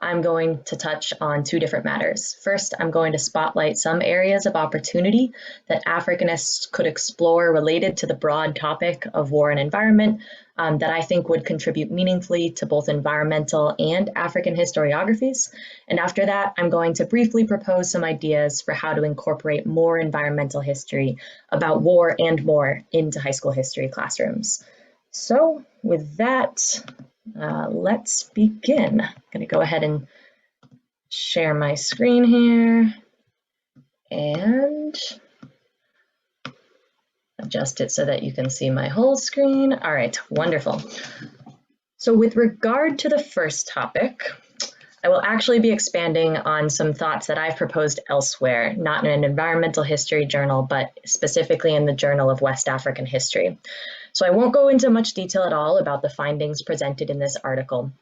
Speaker 5: I'm going to touch on two different matters. First, I'm going to spotlight some areas of opportunity that Africanists could explore related to the broad topic of war and environment that I think would contribute meaningfully to both environmental and African historiographies. And after that, I'm going to briefly propose some ideas for how to incorporate more environmental history about war and more into high school history classrooms. So with that, let's begin. I'm going to go ahead and share my screen here and adjust it so that you can see my whole screen. All right, wonderful. So with regard to the first topic, I will actually be expanding on some thoughts that I've proposed elsewhere, not in an environmental history journal, but specifically in the Journal of West African History. So I won't go into much detail at all about the findings presented in this article,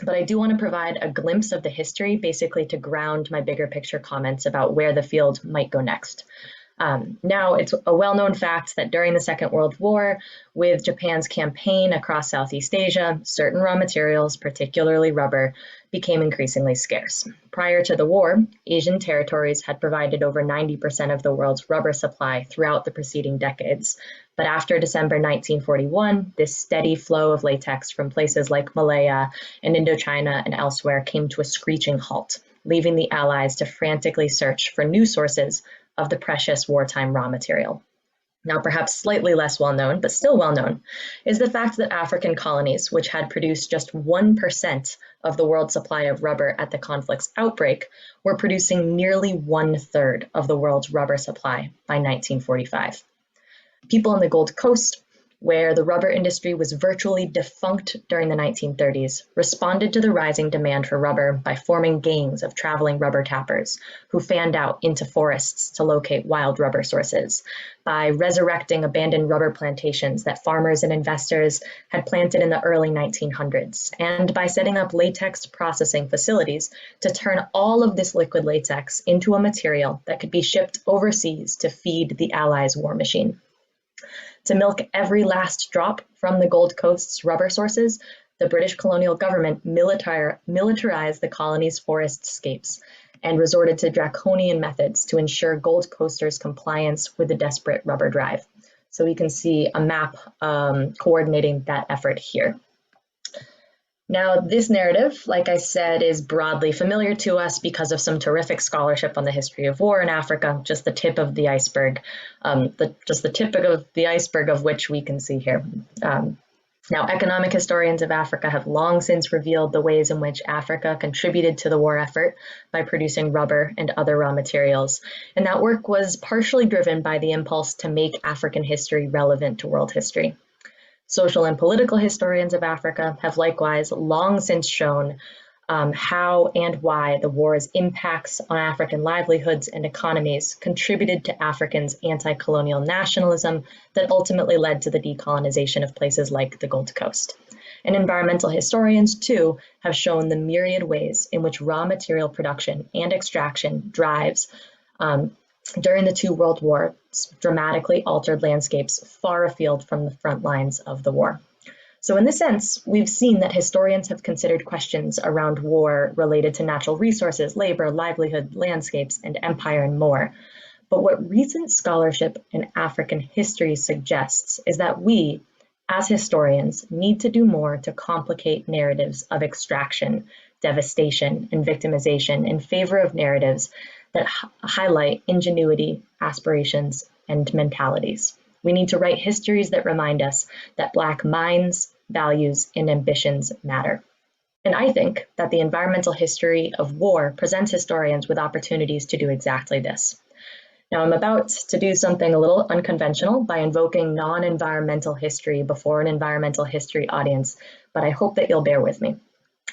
Speaker 5: but I do want to provide a glimpse of the history, basically to ground my bigger picture comments about where the field might go next. Now, it's a well-known fact that during the Second World War, with Japan's campaign across Southeast Asia, certain raw materials, particularly rubber, became increasingly scarce. Prior to the war, Asian territories had provided over 90% of the world's rubber supply throughout the preceding decades. But after December 1941, this steady flow of latex from places like Malaya and Indochina and elsewhere came to a screeching halt, leaving the Allies to frantically search for new sources of the precious wartime raw material. Now, perhaps slightly less well-known, but still well-known, is the fact that African colonies, which had produced just 1% of the world's supply of rubber at the conflict's outbreak, were producing nearly 1/3 of the world's rubber supply by 1945. People on the Gold Coast, where the rubber industry was virtually defunct during the 1930s, responded to the rising demand for rubber by forming gangs of traveling rubber tappers who fanned out into forests to locate wild rubber sources, by resurrecting abandoned rubber plantations that farmers and investors had planted in the early 1900s, and by setting up latex processing facilities to turn all of this liquid latex into a material that could be shipped overseas to feed the Allies' war machine. To milk every last drop from the Gold Coast's rubber sources, the British colonial government militarized the colony's forestscapes and resorted to draconian methods to ensure Gold Coasters' compliance with the desperate rubber drive. So we can see a map coordinating that effort here. Now, this narrative, like I said, is broadly familiar to us because of some terrific scholarship on the history of war in Africa, just the tip of the iceberg, just the tip of the iceberg of which we can see here. Now, economic historians of Africa have long since revealed the ways in which Africa contributed to the war effort by producing rubber and other raw materials, and that work was partially driven by the impulse to make African history relevant to world history. Social and political historians of Africa have likewise long since shown how and why the war's impacts on African livelihoods and economies contributed to Africans' anti-colonial nationalism that ultimately led to the decolonization of places like the Gold Coast. And environmental historians, too, have shown the myriad ways in which raw material production and extraction drives during the two world wars dramatically altered landscapes far afield from the front lines of the war. So in this sense, we've seen that historians have considered questions around war related to natural resources, labor, livelihood, landscapes, and empire, and more. But what recent scholarship in African history suggests is that we, as historians, need to do more to complicate narratives of extraction, devastation, and victimization in favor of narratives that highlight ingenuity, aspirations, and mentalities. We need to write histories that remind us that Black minds, values, and ambitions matter. And I think that the environmental history of war presents historians with opportunities to do exactly this. Now, I'm about to do something a little unconventional by invoking non-environmental history before an environmental history audience, but I hope that you'll bear with me.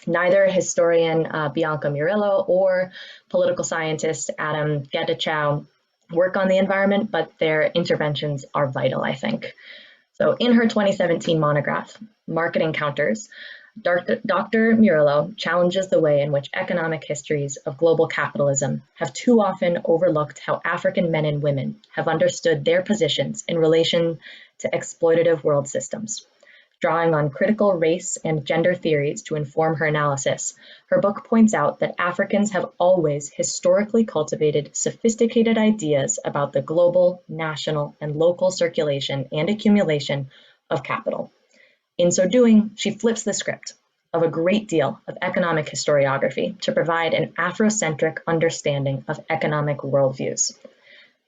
Speaker 5: Neither historian Bianca Murillo or political scientist Adam Getachew work on the environment, but their interventions are vital, I think. So in her 2017 monograph, Marketing Counters, Dr. Murillo challenges the way in which economic histories of global capitalism have too often overlooked how African men and women have understood their positions in relation to exploitative world systems. Drawing on critical race and gender theories to inform her analysis, her book points out that Africans have always historically cultivated sophisticated ideas about the global, national, and local circulation and accumulation of capital. In so doing, she flips the script of a great deal of economic historiography to provide an Afrocentric understanding of economic worldviews.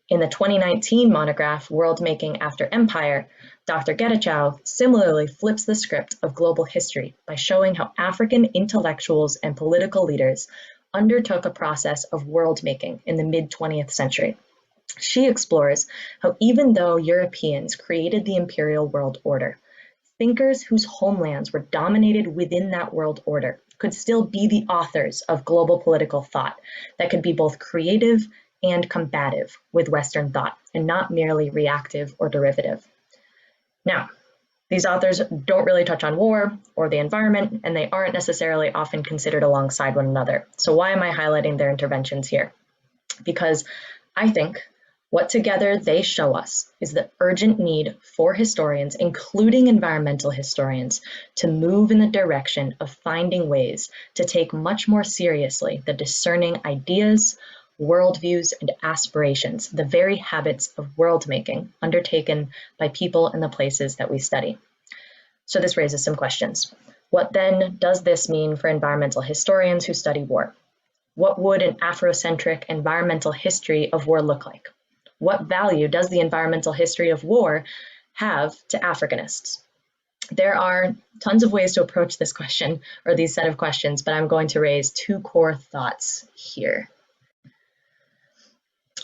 Speaker 5: In the 2019 monograph, World Making After Empire, Dr. Getachew similarly flips the script of global history by showing how African intellectuals and political leaders undertook a process of world making in the mid-20th century. She explores how even though Europeans created the imperial world order, thinkers whose homelands were dominated within that world order could still be the authors of global political thought that could be both creative and combative with Western thought, and not merely reactive or derivative. Now, these authors don't really touch on war or the environment, and they aren't necessarily often considered alongside one another. So why am I highlighting their interventions here? Because I think what together they show us is the urgent need for historians, including environmental historians, to move in the direction of finding ways to take much more seriously the discerning ideas, worldviews, and aspirations, the very habits of world making undertaken by people in the places that we study. So this raises some questions. What then does this mean for environmental historians who study war? What would an Afrocentric environmental history of war look like? What value does the environmental history of war have to Africanists? There are tons of ways to approach this question, or these set of questions, but I'm going to raise two core thoughts here.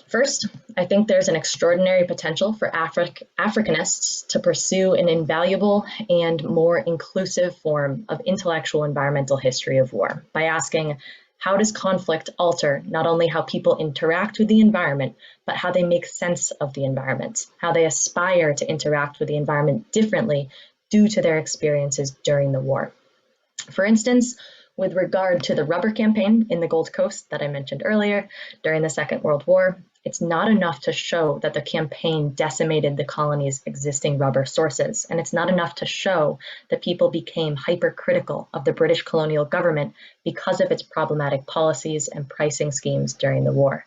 Speaker 5: First, I think there's an extraordinary potential for Africanists to pursue an invaluable and more inclusive form of intellectual environmental history of war by asking, how does conflict alter not only how people interact with the environment, but how they make sense of the environment, how they aspire to interact with the environment differently due to their experiences during the war? For instance, with regard to the rubber campaign in the Gold Coast that I mentioned earlier during the Second World War, it's not enough to show that the campaign decimated the colony's existing rubber sources, and it's not enough to show that people became hypercritical of the British colonial government because of its problematic policies and pricing schemes during the war.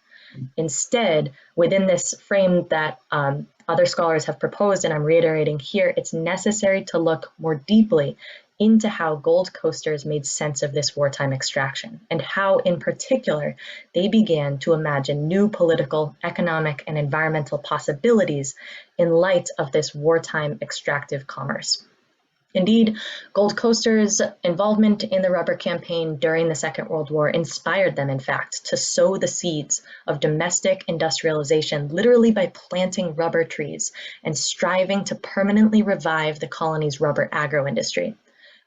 Speaker 5: Instead, within this frame that other scholars have proposed, and I'm reiterating here, it's necessary to look more deeply into how Gold Coasters made sense of this wartime extraction, and how, in particular, they began to imagine new political, economic, and environmental possibilities in light of this wartime extractive commerce. Indeed, Gold Coasters' involvement in the rubber campaign during the Second World War inspired them, in fact, to sow the seeds of domestic industrialization, literally by planting rubber trees and striving to permanently revive the colony's rubber agro-industry.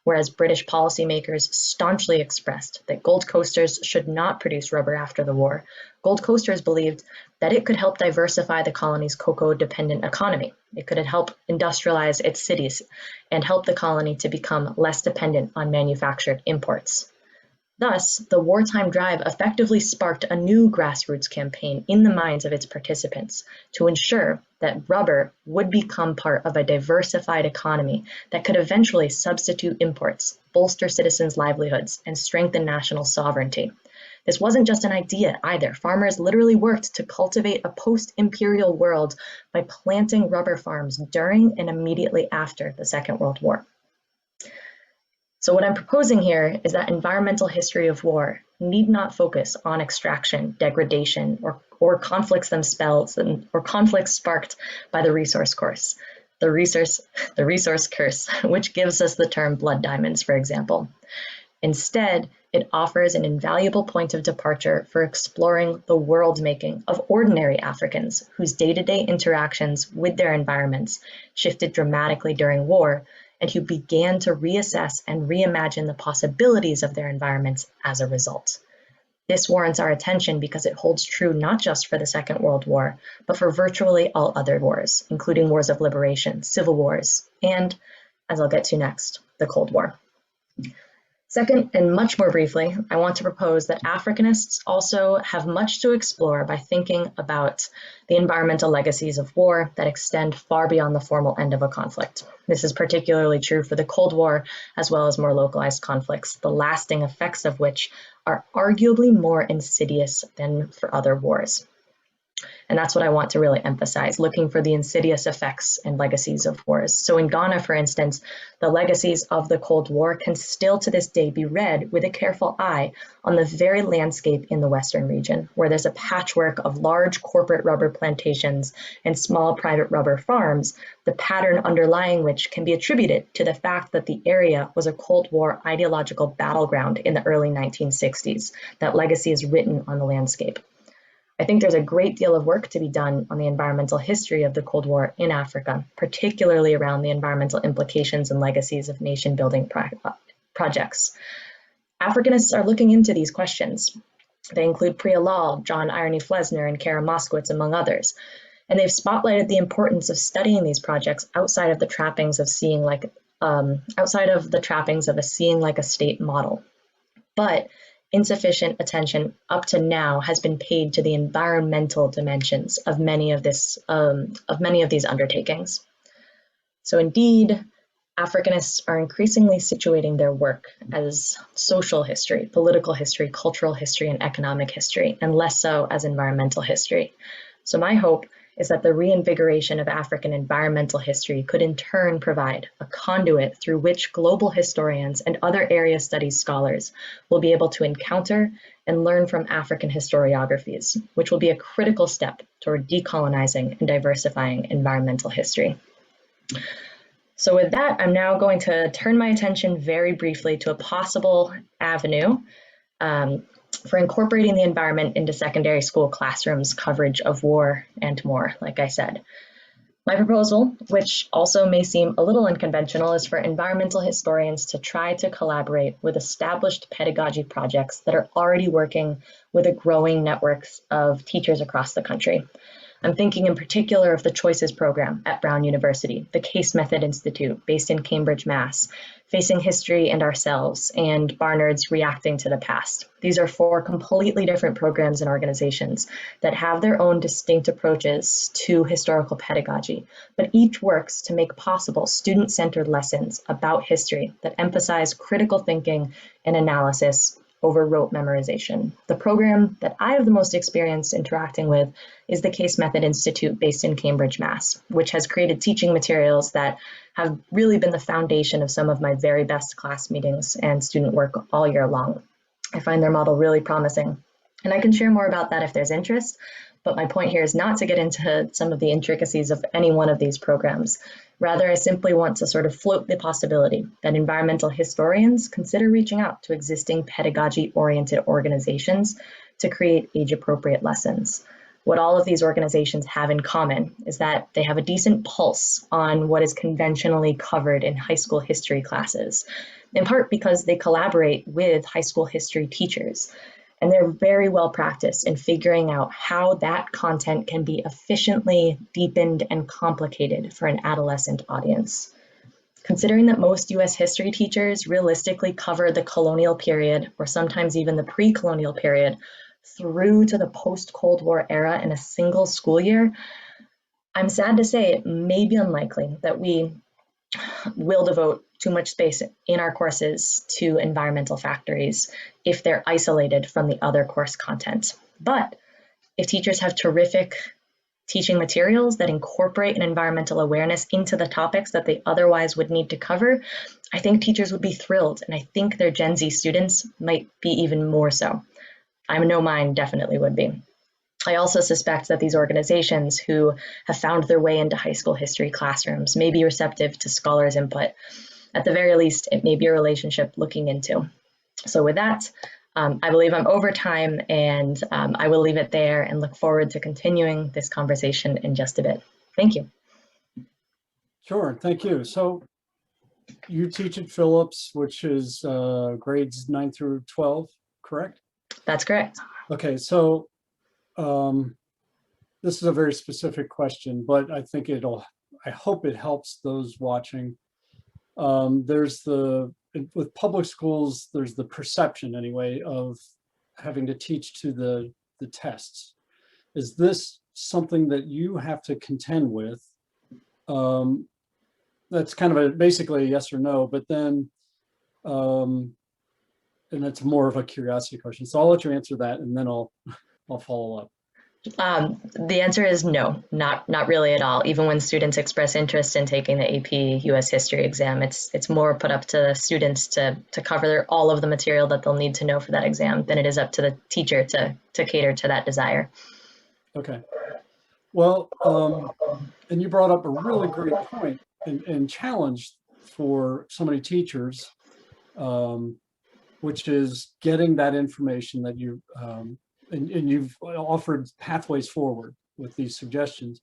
Speaker 5: Whereas British policymakers staunchly expressed that Gold Coasters should not produce rubber after the war, Gold Coasters believed that it could help diversify the colony's cocoa-dependent economy. It could help industrialize its cities and help the colony to become less dependent on manufactured imports. Thus, the wartime drive effectively sparked a new grassroots campaign in the minds of its participants to ensure that rubber would become part of a diversified economy that could eventually substitute imports, bolster citizens' livelihoods, and strengthen national sovereignty. This wasn't just an idea either. Farmers literally worked to cultivate a post-imperial world by planting rubber farms during and immediately after the Second World War. So what I'm proposing here is that environmental history of war need not focus on extraction, degradation, or conflicts themselves, or conflicts sparked by the resource curse, which gives us the term blood diamonds, for example. Instead, it offers an invaluable point of departure for exploring the world-making of ordinary Africans whose day-to-day interactions with their environments shifted dramatically during war, and who began to reassess and reimagine the possibilities of their environments as a result. This warrants our attention because it holds true not just for the Second World War, but for virtually all other wars, including wars of liberation, civil wars, and, as I'll get to next, the Cold War. Second, and much more briefly, I want to propose that Africanists also have much to explore by thinking about the environmental legacies of war that extend far beyond the formal end of a conflict. This is particularly true for the Cold War, as well as more localized conflicts, the lasting effects of which are arguably more insidious than for other wars. And that's what I want to really emphasize, looking for the insidious effects and legacies of wars. So in Ghana, for instance, the legacies of the Cold War can still to this day be read with a careful eye on the very landscape in the Western region, where there's a patchwork of large corporate rubber plantations and small private rubber farms, the pattern underlying which can be attributed to the fact that the area was a Cold War ideological battleground in the early 1960s. That legacy is written on the landscape. I think there's a great deal of work to be done on the environmental history of the Cold War in Africa, particularly around the environmental implications and legacies of nation-building projects. Africanists are looking into these questions. They include Priya Lal, John Irony Flesner, and Kara Moskowitz, among others. And they've spotlighted the importance of studying these projects outside of the trappings of a seeing like a state model. But insufficient attention up to now has been paid to the environmental dimensions of many of these undertakings. So indeed, Africanists are increasingly situating their work as social history, political history, cultural history, and economic history, and less so as environmental history. So my hope is that the reinvigoration of African environmental history could in turn provide a conduit through which global historians and other area studies scholars will be able to encounter and learn from African historiographies, which will be a critical step toward decolonizing and diversifying environmental history. So with that, I'm now going to turn my attention very briefly to a possible avenue for incorporating the environment into secondary school classrooms coverage of war and more, like I said. My proposal, which also may seem a little unconventional, is for environmental historians to try to collaborate with established pedagogy projects that are already working with a growing network of teachers across the country. I'm thinking in particular of the Choices program at Brown University, the Case Method Institute based in Cambridge, Mass., Facing History and Ourselves, and Barnard's Reacting to the Past. These are 4 completely different programs and organizations that have their own distinct approaches to historical pedagogy, but each works to make possible student-centered lessons about history that emphasize critical thinking and analysis over rote memorization. The program that I have the most experience interacting with is the Case Method Institute based in Cambridge, Mass., which has created teaching materials that have really been the foundation of some of my very best class meetings and student work all year long. I find their model really promising, and I can share more about that if there's interest, but my point here is not to get into some of the intricacies of any one of these programs. Rather, I simply want to sort of float the possibility that environmental historians consider reaching out to existing pedagogy-oriented organizations to create age-appropriate lessons. What all of these organizations have in common is that they have a decent pulse on what is conventionally covered in high school history classes, in part because they collaborate with high school history teachers. And they're very well practiced in figuring out how that content can be efficiently deepened and complicated for an adolescent audience. Considering that most US history teachers realistically cover the colonial period, or sometimes even the pre-colonial period, through to the post-Cold War era in a single school year, I'm sad to say it may be unlikely that we will devote too much space in our courses to environmental factories if they're isolated from the other course content. But if teachers have terrific teaching materials that incorporate an environmental awareness into the topics that they otherwise would need to cover, I think teachers would be thrilled, and I think their Gen Z students might be even more so. I know mine definitely would be. I also suspect that these organizations who have found their way into high school history classrooms may be receptive to scholars' input. At the very least, it may be a relationship looking into. So with that, I believe I'm over time, and I will leave it there and look forward to continuing this conversation in just a bit. Thank you.
Speaker 1: Sure, thank you. So you teach at Phillips, which is grades 9 through 12, correct?
Speaker 5: That's correct.
Speaker 1: Okay, so this is a very specific question, but I think I hope it helps those watching. With public schools, there's the perception anyway of having to teach to the tests. Is this something that you have to contend with? That's kind of basically a yes or no, but then, and it's more of a curiosity question. So I'll let you answer that, and then I'll follow up.
Speaker 5: The answer is no, not really at all. Even when students express interest in taking the AP US History exam, it's more put up to the students to cover all of the material that they'll need to know for that exam than it is up to the teacher to cater to that desire.
Speaker 1: Okay. Well, and you brought up a really great point and challenge for so many teachers, which is getting that information that you and you've offered pathways forward with these suggestions.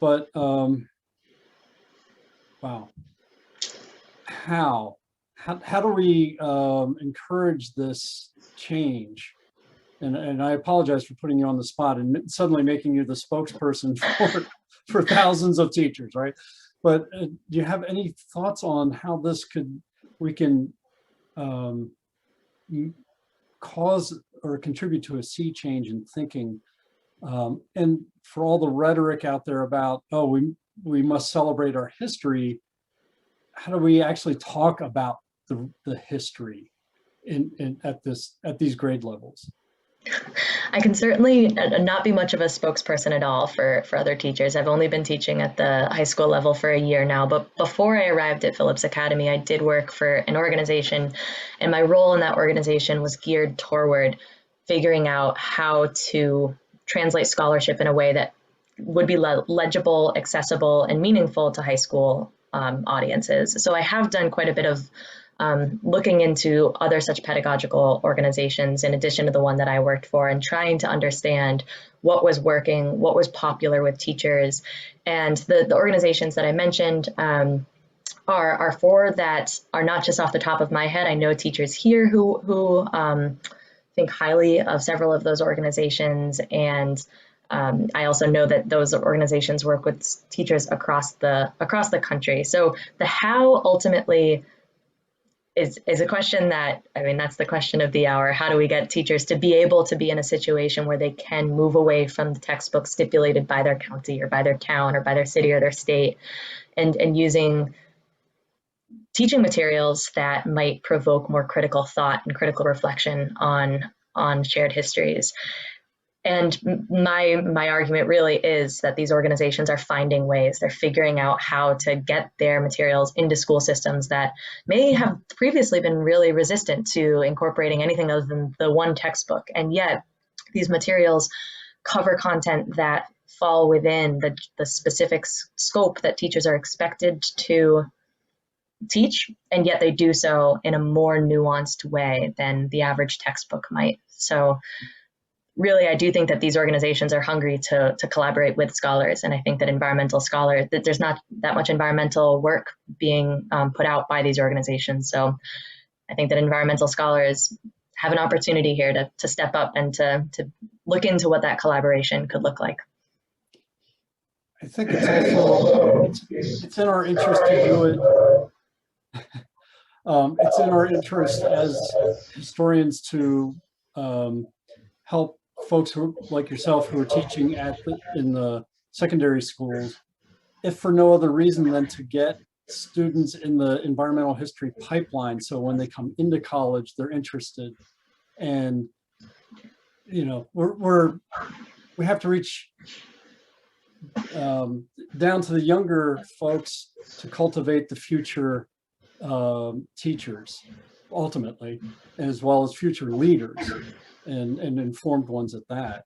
Speaker 1: But wow, how do we encourage this change? And I apologize for putting you on the spot and suddenly making you the spokesperson for thousands of teachers, right? But do you have any thoughts on how we can cause or contribute to a sea change in thinking? And for all the rhetoric out there about, oh, we must celebrate our history, how do we actually talk about the history at these grade levels?
Speaker 5: I can certainly not be much of a spokesperson at all for other teachers. I've only been teaching at the high school level for a year now, but before I arrived at Phillips Academy, I did work for an organization, and my role in that organization was geared toward figuring out how to translate scholarship in a way that would be legible, accessible, and meaningful to high school audiences. So I have done quite a bit of looking into other such pedagogical organizations in addition to the one that I worked for, and trying to understand what was working, what was popular with teachers. And the organizations that I mentioned are four that are not just off the top of my head. I know teachers here who think highly of several of those organizations, and I also know that those organizations work with teachers across the country. So the how ultimately is a question that, I mean, that's the question of the hour. How do we get teachers to be able to be in a situation where they can move away from the textbook stipulated by their county or by their town or by their city or their state, and using teaching materials that might provoke more critical thought and critical reflection on shared histories? And my argument really is that these organizations are finding ways. They're figuring out how to get their materials into school systems that may have previously been really resistant to incorporating anything other than the one textbook. And yet these materials cover content that fall within the specific scope that teachers are expected to teach, and yet they do so in a more nuanced way than the average textbook might. So really, I do think that these organizations are hungry to collaborate with scholars. And I think that environmental scholars, that there's not that much environmental work being put out by these organizations. So I think that environmental scholars have an opportunity here to step up and to look into what that collaboration could look like.
Speaker 1: I think it's also, it's in our interest to do it. It's in our interest as historians to help folks who, like yourself, who are teaching in the secondary schools, if for no other reason than to get students in the environmental history pipeline. So when they come into college, they're interested. And, you know, we have to reach down to the younger folks to cultivate the future teachers, ultimately, as well as future leaders and informed ones at that.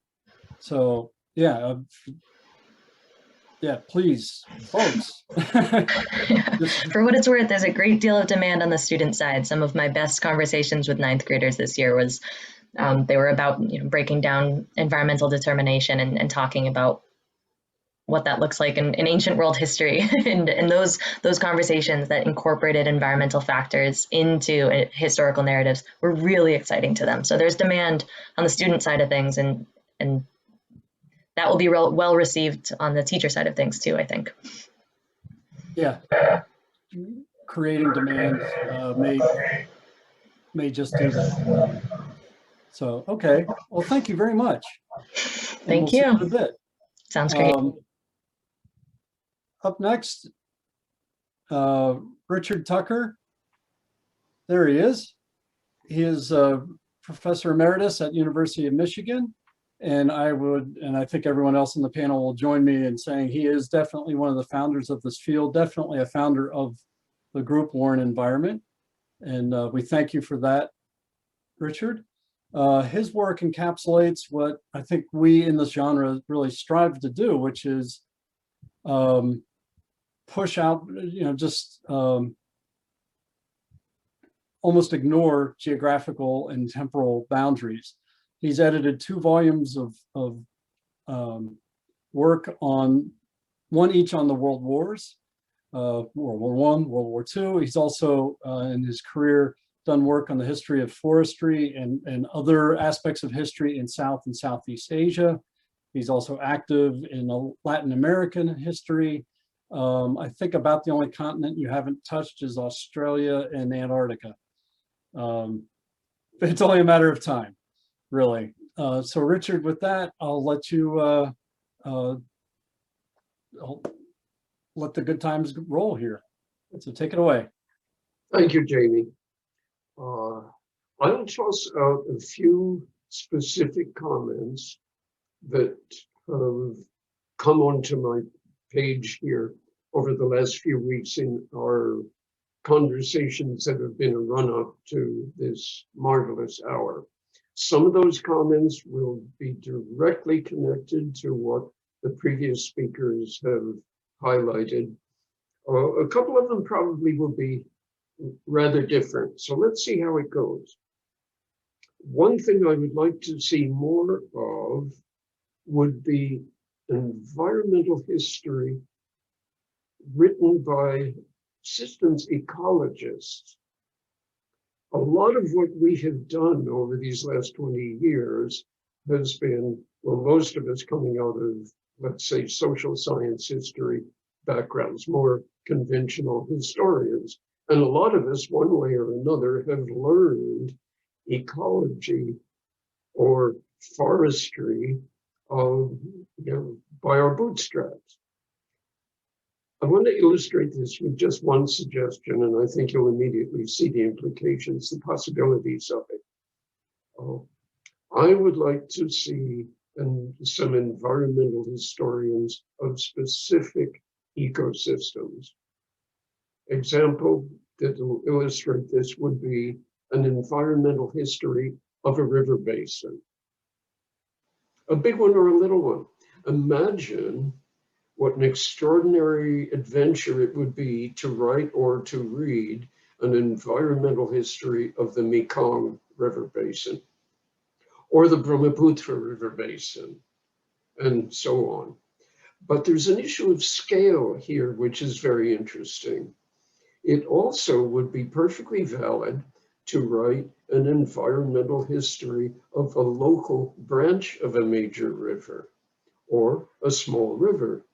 Speaker 1: So yeah, please, folks.
Speaker 5: For what it's worth, there's a great deal of demand on the student side. Some of my best conversations with ninth graders this year was they were about breaking down environmental determination and talking about what that looks like in ancient world history. and those conversations that incorporated environmental factors into historical narratives were really exciting to them. So there's demand on the student side of things, and that will be well received on the teacher side of things too, I think.
Speaker 1: Yeah, creating demand may just do that. So, okay, well, thank you very much.
Speaker 5: Thank you.
Speaker 1: See you in a bit.
Speaker 5: Sounds great.
Speaker 1: Up next, Richard Tucker. There he is. He is a professor emeritus at University of Michigan. And I think everyone else on the panel will join me in saying he is definitely one of the founders of this field, definitely a founder of the group War and Environment. And we thank you for that, Richard. His work encapsulates what I think we in this genre really strive to do, which is push out, just almost ignore geographical and temporal boundaries. He's edited 2 volumes of work on, one each on the world wars, World War I, World War II. He's also in his career done work on the history of forestry and other aspects of history in South and Southeast Asia. He's also active in Latin American history. I think about the only continent you haven't touched is Australia and Antarctica. But it's only a matter of time, really. So Richard, with that, I'll let you, I'll let the good times roll here. So take it away.
Speaker 6: Thank you, Jamie. I'll toss out a few specific comments that have come onto my page here over the last few weeks in our conversations that have been a run-up to this marvelous hour. Some of those comments will be directly connected to what the previous speakers have highlighted. A couple of them probably will be rather different. So let's see how it goes. One thing I would like to see more of would be environmental history written by systems ecologists. A lot of what we have done over these last 20 years has been, well, most of us coming out of, let's say, social science history backgrounds, more conventional historians. And a lot of us, one way or another, have learned ecology or forestry by our bootstraps. I want to illustrate this with just one suggestion, and I think you'll immediately see the implications, the possibilities of it. I would like to see some environmental historians of specific ecosystems. Example that will illustrate this would be an environmental history of a river basin. A big one or a little one. imagine what an extraordinary adventure it would be to write or to read an environmental history of the Mekong River Basin or the Brahmaputra River Basin, and so on. But there's an issue of scale here, which is very interesting. It also would be perfectly valid to write an environmental history of a local branch of a major river or a small river,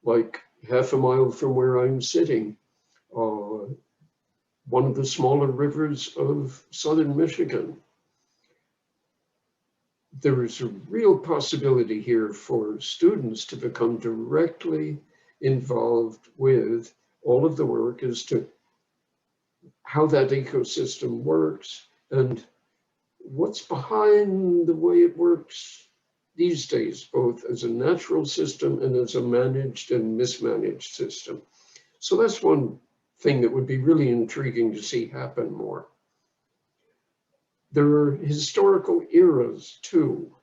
Speaker 6: like half a mile from where I'm sitting, one of the smaller rivers of southern Michigan. There is a real possibility here for students to become directly involved with all of the work as to how that ecosystem works and what's behind the way it works these days, both as a natural system and as a managed and mismanaged system. So that's one thing that would be really intriguing to see happen more. There are historical eras too.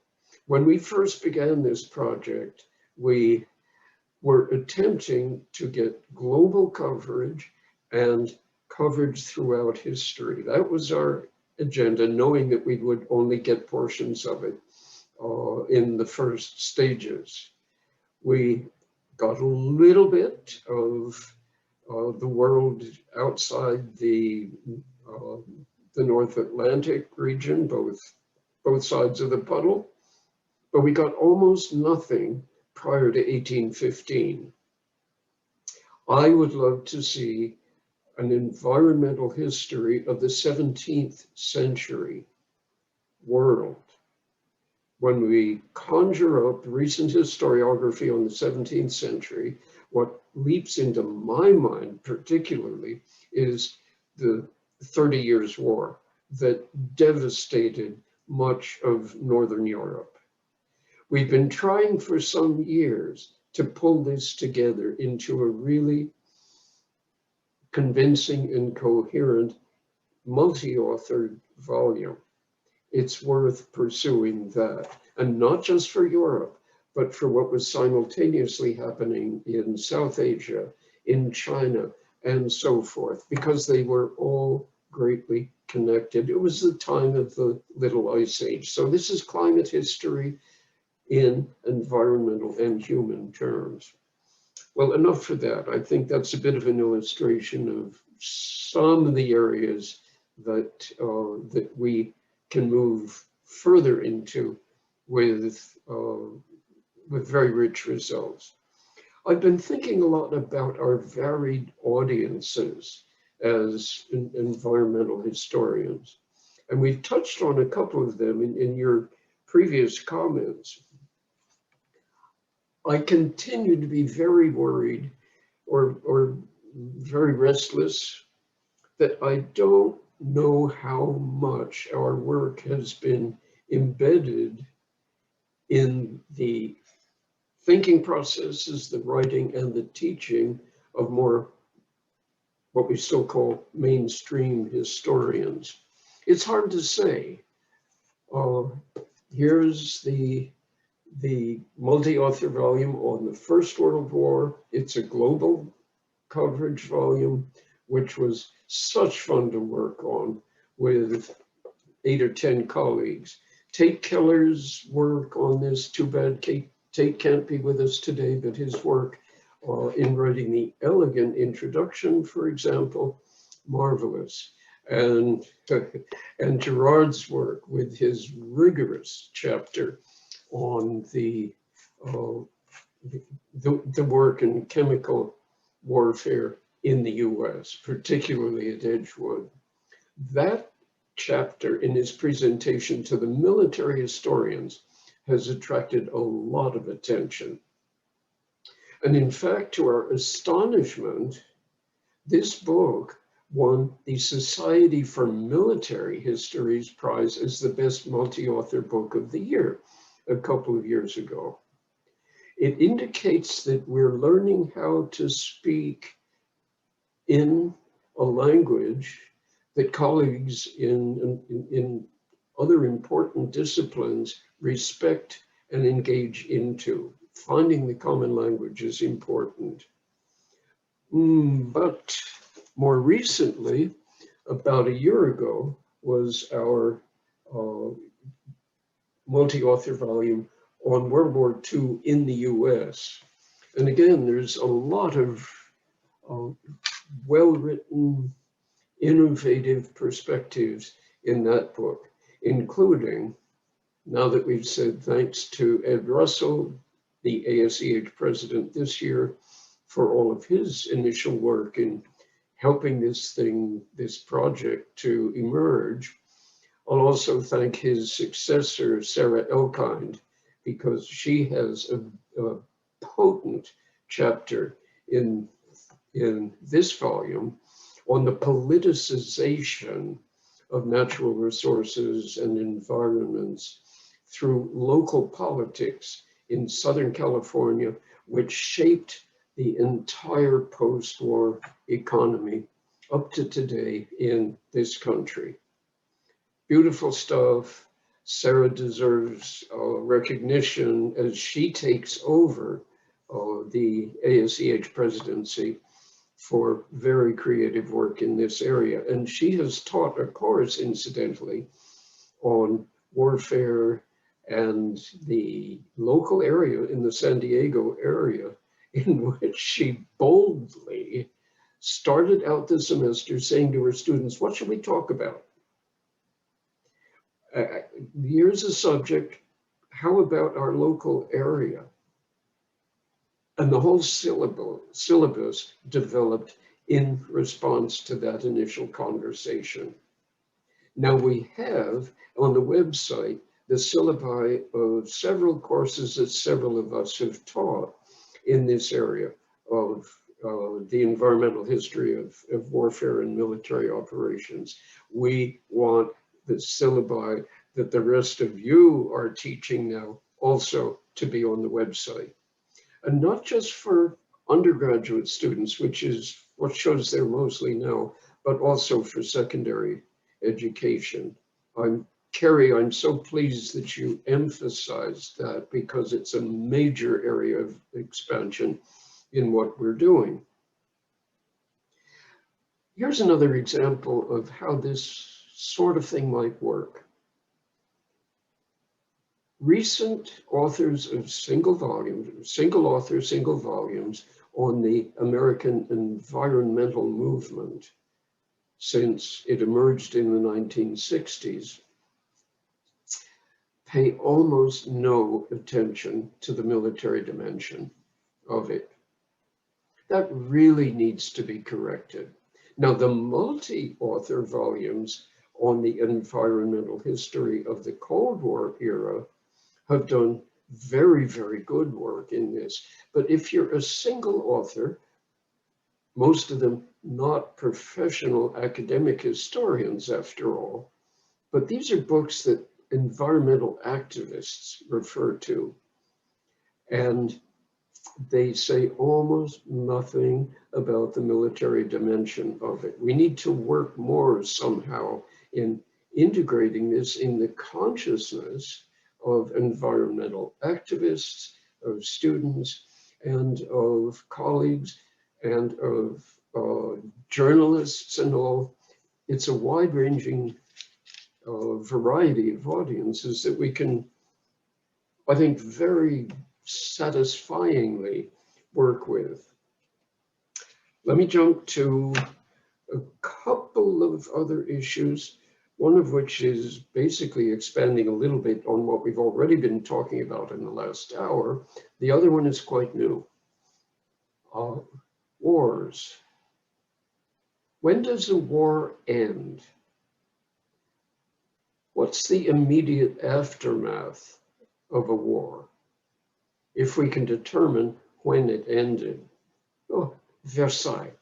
Speaker 6: When we first began this project, we were attempting to get global coverage and coverage throughout history. That was our agenda, knowing that we would only get portions of it in the first stages. We got a little bit of the world outside the North Atlantic region, both sides of the puddle, but we got almost nothing prior to 1815. I would love to see an environmental history of the 17th century world. When we conjure up recent historiography on the 17th century, what leaps into my mind particularly is the 30 Years' War that devastated much of Northern Europe. We've been trying for some years to pull this together into a really convincing and coherent multi-authored volume. It's worth pursuing that, and not just for Europe, but for what was simultaneously happening in South Asia, in China, and so forth, because they were all greatly connected. It was the time of the Little Ice Age. So this is climate history in environmental and human terms. Well, enough for that. I think that's a bit of an illustration of some of the areas that, that we can move further into with very rich results. I've been thinking a lot about our varied audiences as environmental historians, and we've touched on a couple of them in your previous comments. I continue to be very worried or very restless that I don't know how much our work has been embedded in the thinking processes, the writing and the teaching of more what we still call mainstream historians. It's hard to say. Here's the multi-author volume on the First World War. It's a global coverage volume, which was such fun to work on with 8 or 10 colleagues. Tate Keller's work on this, too bad Tate can't be with us today, but his work in writing the elegant introduction, for example, marvelous. And Gerard's work with his rigorous chapter on the work in chemical warfare in the US, particularly at Edgewood. That chapter in his presentation to the military historians has attracted a lot of attention. And in fact, to our astonishment, this book won the Society for Military History's prize as the best multi-author book of the year a couple of years ago. It indicates that we're learning how to speak in a language that colleagues in other important disciplines respect and engage into. finding the common language is important. But more recently, about a year ago, was our multi-author volume on World War II in the US. And again, there's a lot of well-written, innovative perspectives in that book, including, now that we've said thanks to Ed Russell, the ASEH president this year, for all of his initial work in helping this project to emerge. I'll also thank his successor, Sarah Elkind, because she has a potent chapter in this volume on the politicization of natural resources and environments through local politics in Southern California, which shaped the entire post-war economy up to today in this country. Beautiful stuff. Sarah deserves recognition as she takes over the ASEH presidency for very creative work in this area. And she has taught a course, incidentally, on warfare and the local area in the San Diego area, in which she boldly started out the semester saying to her students, what should we talk about? Here's a subject, how about our local area? And the whole syllabus developed in response to that initial conversation. Now we have on the website the syllabi of several courses that several of us have taught in this area of the environmental history of warfare and military operations. We want the syllabi that the rest of you are teaching now also to be on the website. And not just for undergraduate students, which is what shows there mostly now, but also for secondary education. Keri, I'm so pleased that you emphasized that because it's a major area of expansion in what we're doing. Here's another example of how this sort of thing might work. Recent authors of single author, single volumes on the American environmental movement since it emerged in the 1960s pay almost no attention to the military dimension of it. That really needs to be corrected. Now, the multi-author volumes on the environmental history of the Cold War era have done very, very good work in this. But if you're a single author, most of them not professional academic historians after all, but these are books that environmental activists refer to. And they say almost nothing about the military dimension of it. We need to work more somehow in integrating this in the consciousness of environmental activists, of students, and of colleagues, and of journalists and all. It's a wide-ranging variety of audiences that we can, I think, very satisfyingly work with. Let me jump to a couple of other issues, one of which is basically expanding a little bit on what we've already been talking about in the last hour. The other one is quite new. Wars. When does a war end? What's the immediate aftermath of a war, if we can determine when it ended? Oh, Versailles,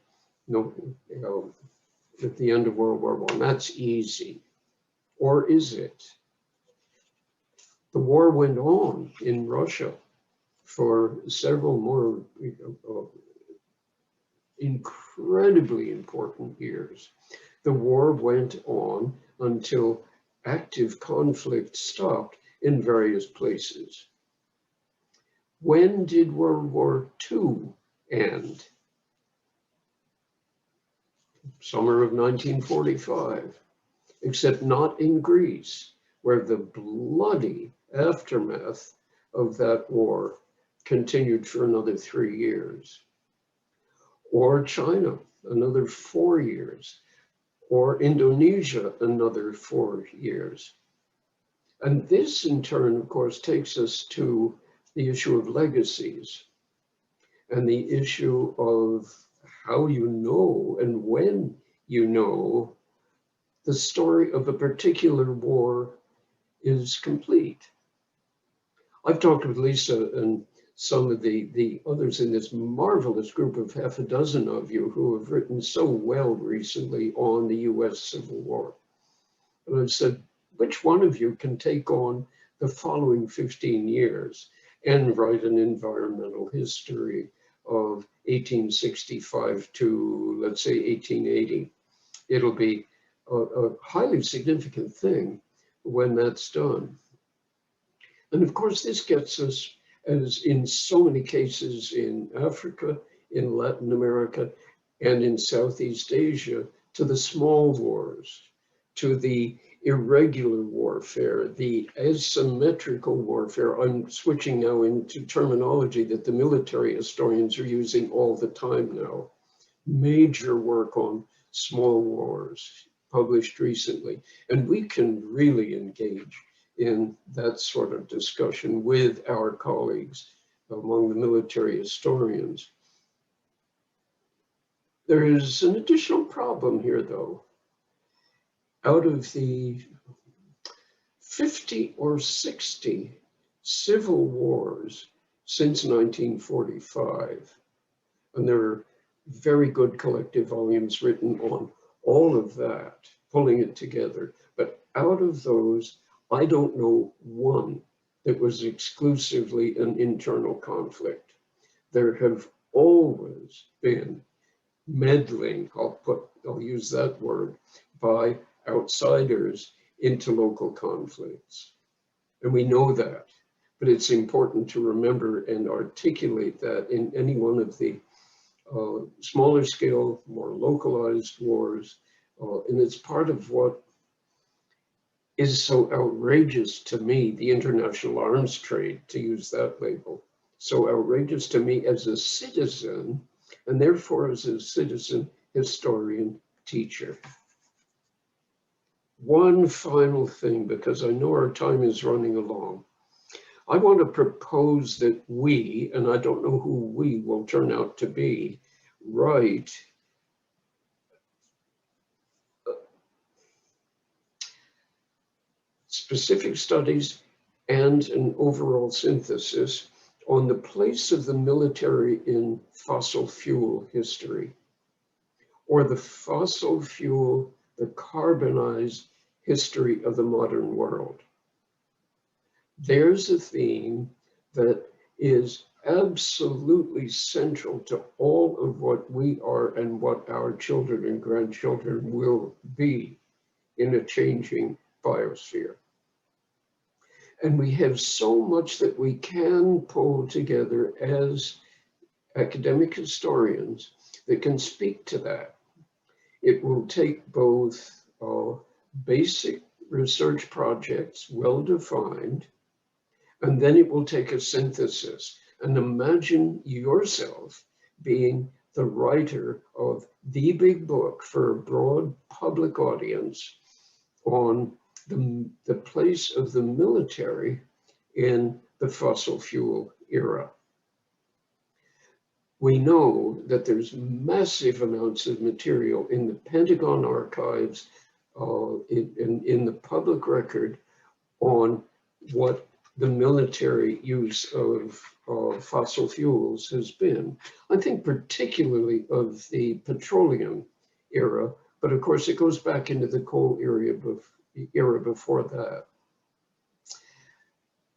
Speaker 6: at the end of World War I, that's easy. Or is it? The war went on in Russia for several more incredibly important years. The war went on until active conflict stopped in various places. When did World War II end? Summer of 1945, except not in Greece, where the bloody aftermath of that war continued for another 3 years. Or China, another 4 years. Or Indonesia, another 4 years. And this in turn, of course, takes us to the issue of legacies and the issue of how you know and when you know the story of a particular war is complete. I've talked with Lisa and some of the others in this marvelous group of half a dozen of you who have written so well recently on the US Civil War. And I've said, which one of you can take on the following 15 years and write an environmental history of 1865 to, let's say, 1880? It'll be a highly significant thing when that's done. And of course, this gets us, as in so many cases in Africa, in Latin America, and in Southeast Asia, to the small wars, to the irregular warfare, the asymmetrical warfare. I'm switching now into terminology that the military historians are using all the time now. Major work on small wars published recently. And we can really engage in that sort of discussion with our colleagues among the military historians. There is an additional problem here, though. Out of the 50 or 60 civil wars since 1945, and there are very good collective volumes written on all of that, pulling it together, but out of those, I don't know one that was exclusively an internal conflict. There have always been meddling, I'll use that word, by outsiders into local conflicts. And we know that, but it's important to remember and articulate that in any one of the smaller scale, more localized wars. And it's part of what is so outrageous to me, the international arms trade, to use that label, so outrageous to me as a citizen, and therefore as a citizen, historian, teacher. One final thing, because I know our time is running along. I want to propose that we, and I don't know who we will turn out to be, write specific studies and an overall synthesis on the place of the military in fossil fuel history, or the fossil fuel, the carbonized history of the modern world. There's a theme that is absolutely central to all of what we are and what our children and grandchildren will be in a changing biosphere. And we have so much that we can pull together as academic historians that can speak to that. It will take both basic research projects, well-defined, and then it will take a synthesis. And imagine yourself being the writer of the big book for a broad public audience on the place of the military in the fossil fuel era. We know that there's massive amounts of material in the Pentagon archives, in the public record on what the military use of fossil fuels has been. I think particularly of the petroleum era, but of course it goes back into the coal era before that.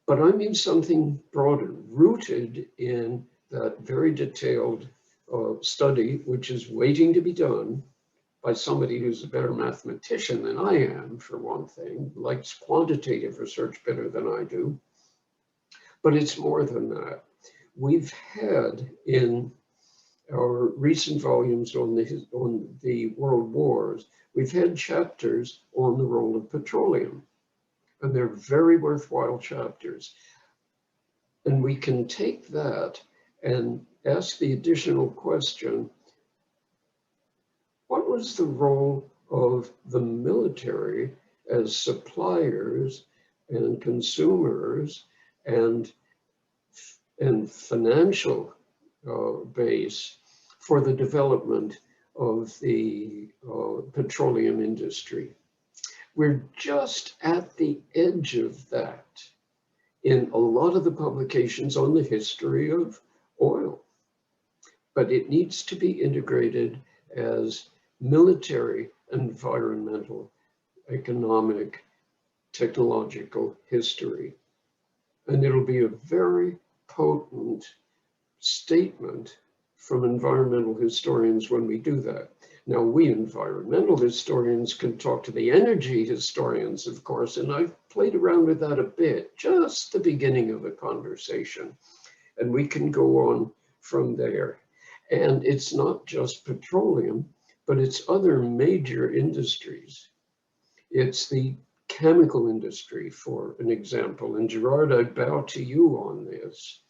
Speaker 6: But I mean something broader, rooted in that very detailed study, which is waiting to be done by somebody who's a better mathematician than I am, for one thing, likes quantitative research better than I do. But it's more than that. we've had in our recent volumes on the world wars, we've had chapters on the role of petroleum, and they're very worthwhile chapters. And we can take that and ask the additional question, what was the role of the military as suppliers and consumers and financial base for the development of the petroleum industry? We're just at the edge of that in a lot of the publications on the history of oil. But it needs to be integrated as military, environmental, economic, technological history. And it'll be a very potent statement from environmental historians when we do that. Now, we environmental historians can talk to the energy historians, of course, and I've played around with that a bit, just the beginning of a conversation. And we can go on from there. And it's not just petroleum, but it's other major industries. It's the chemical industry, for an example. And Gerard, I bow to you on this.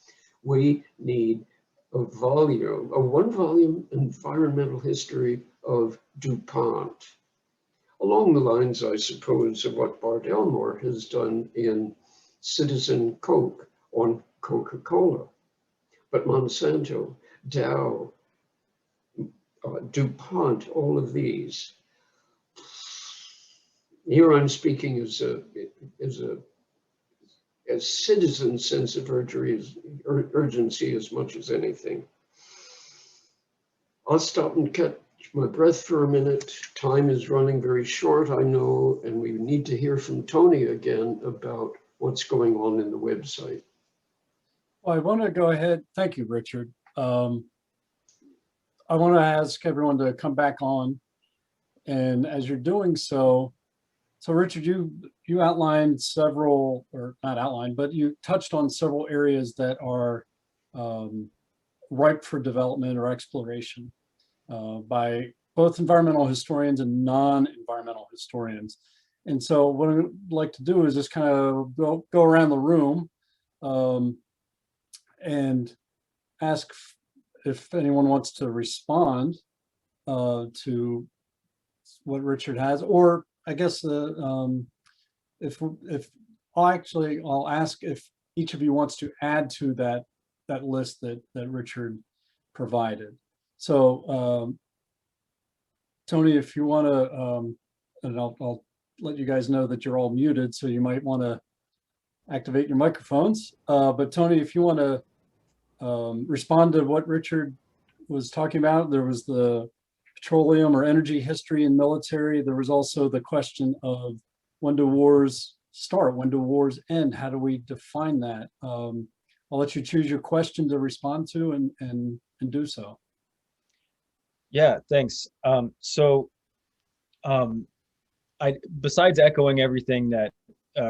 Speaker 6: We need a one-volume environmental history of DuPont, along the lines, I suppose, of what Bart Elmore has done in Citizen Coke on Coca-Cola. But Monsanto, Dow, DuPont, all of these. Here I'm speaking as citizen sense of urgency as much as anything. I'll stop and catch my breath for a minute. Time is running very short, I know, and we need to hear from Tony again about what's going on in the website.
Speaker 1: Well, I want to go ahead. Thank you, Richard. I want to ask everyone to come back on. And as you're doing so Richard, you outlined several, or not outlined, but you touched on several areas that are ripe for development or exploration by both environmental historians and non-environmental historians. And so what I'd like to do is just kind of go around the room and ask if anyone wants to respond to what Richard has, or I guess if I'll ask if each of you wants to add to that list that Richard provided. So Tony, if you want to, and I'll let you guys know that you're all muted, so you might want to activate your microphones. But Tony, if you want to respond to what Richard was talking about, there was the petroleum or energy history and military. There was also the question of when do wars start? When do wars end? How do we define that? I'll let you choose your question to respond to and do so.
Speaker 2: Yeah, thanks. Besides echoing everything that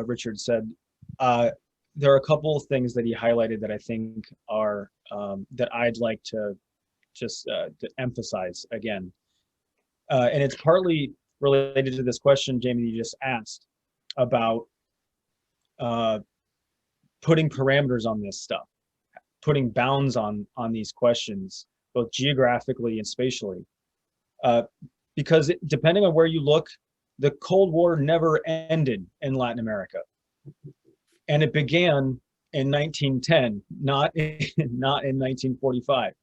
Speaker 2: Richard said, there are a couple of things that he highlighted that I think are that I'd like to just to emphasize again. And it's partly related to this question, Jamie, you just asked about putting parameters on this stuff, putting bounds on these questions, both geographically and spatially. Because depending on where you look, the Cold War never ended in Latin America. And it began in 1910, not in 1945.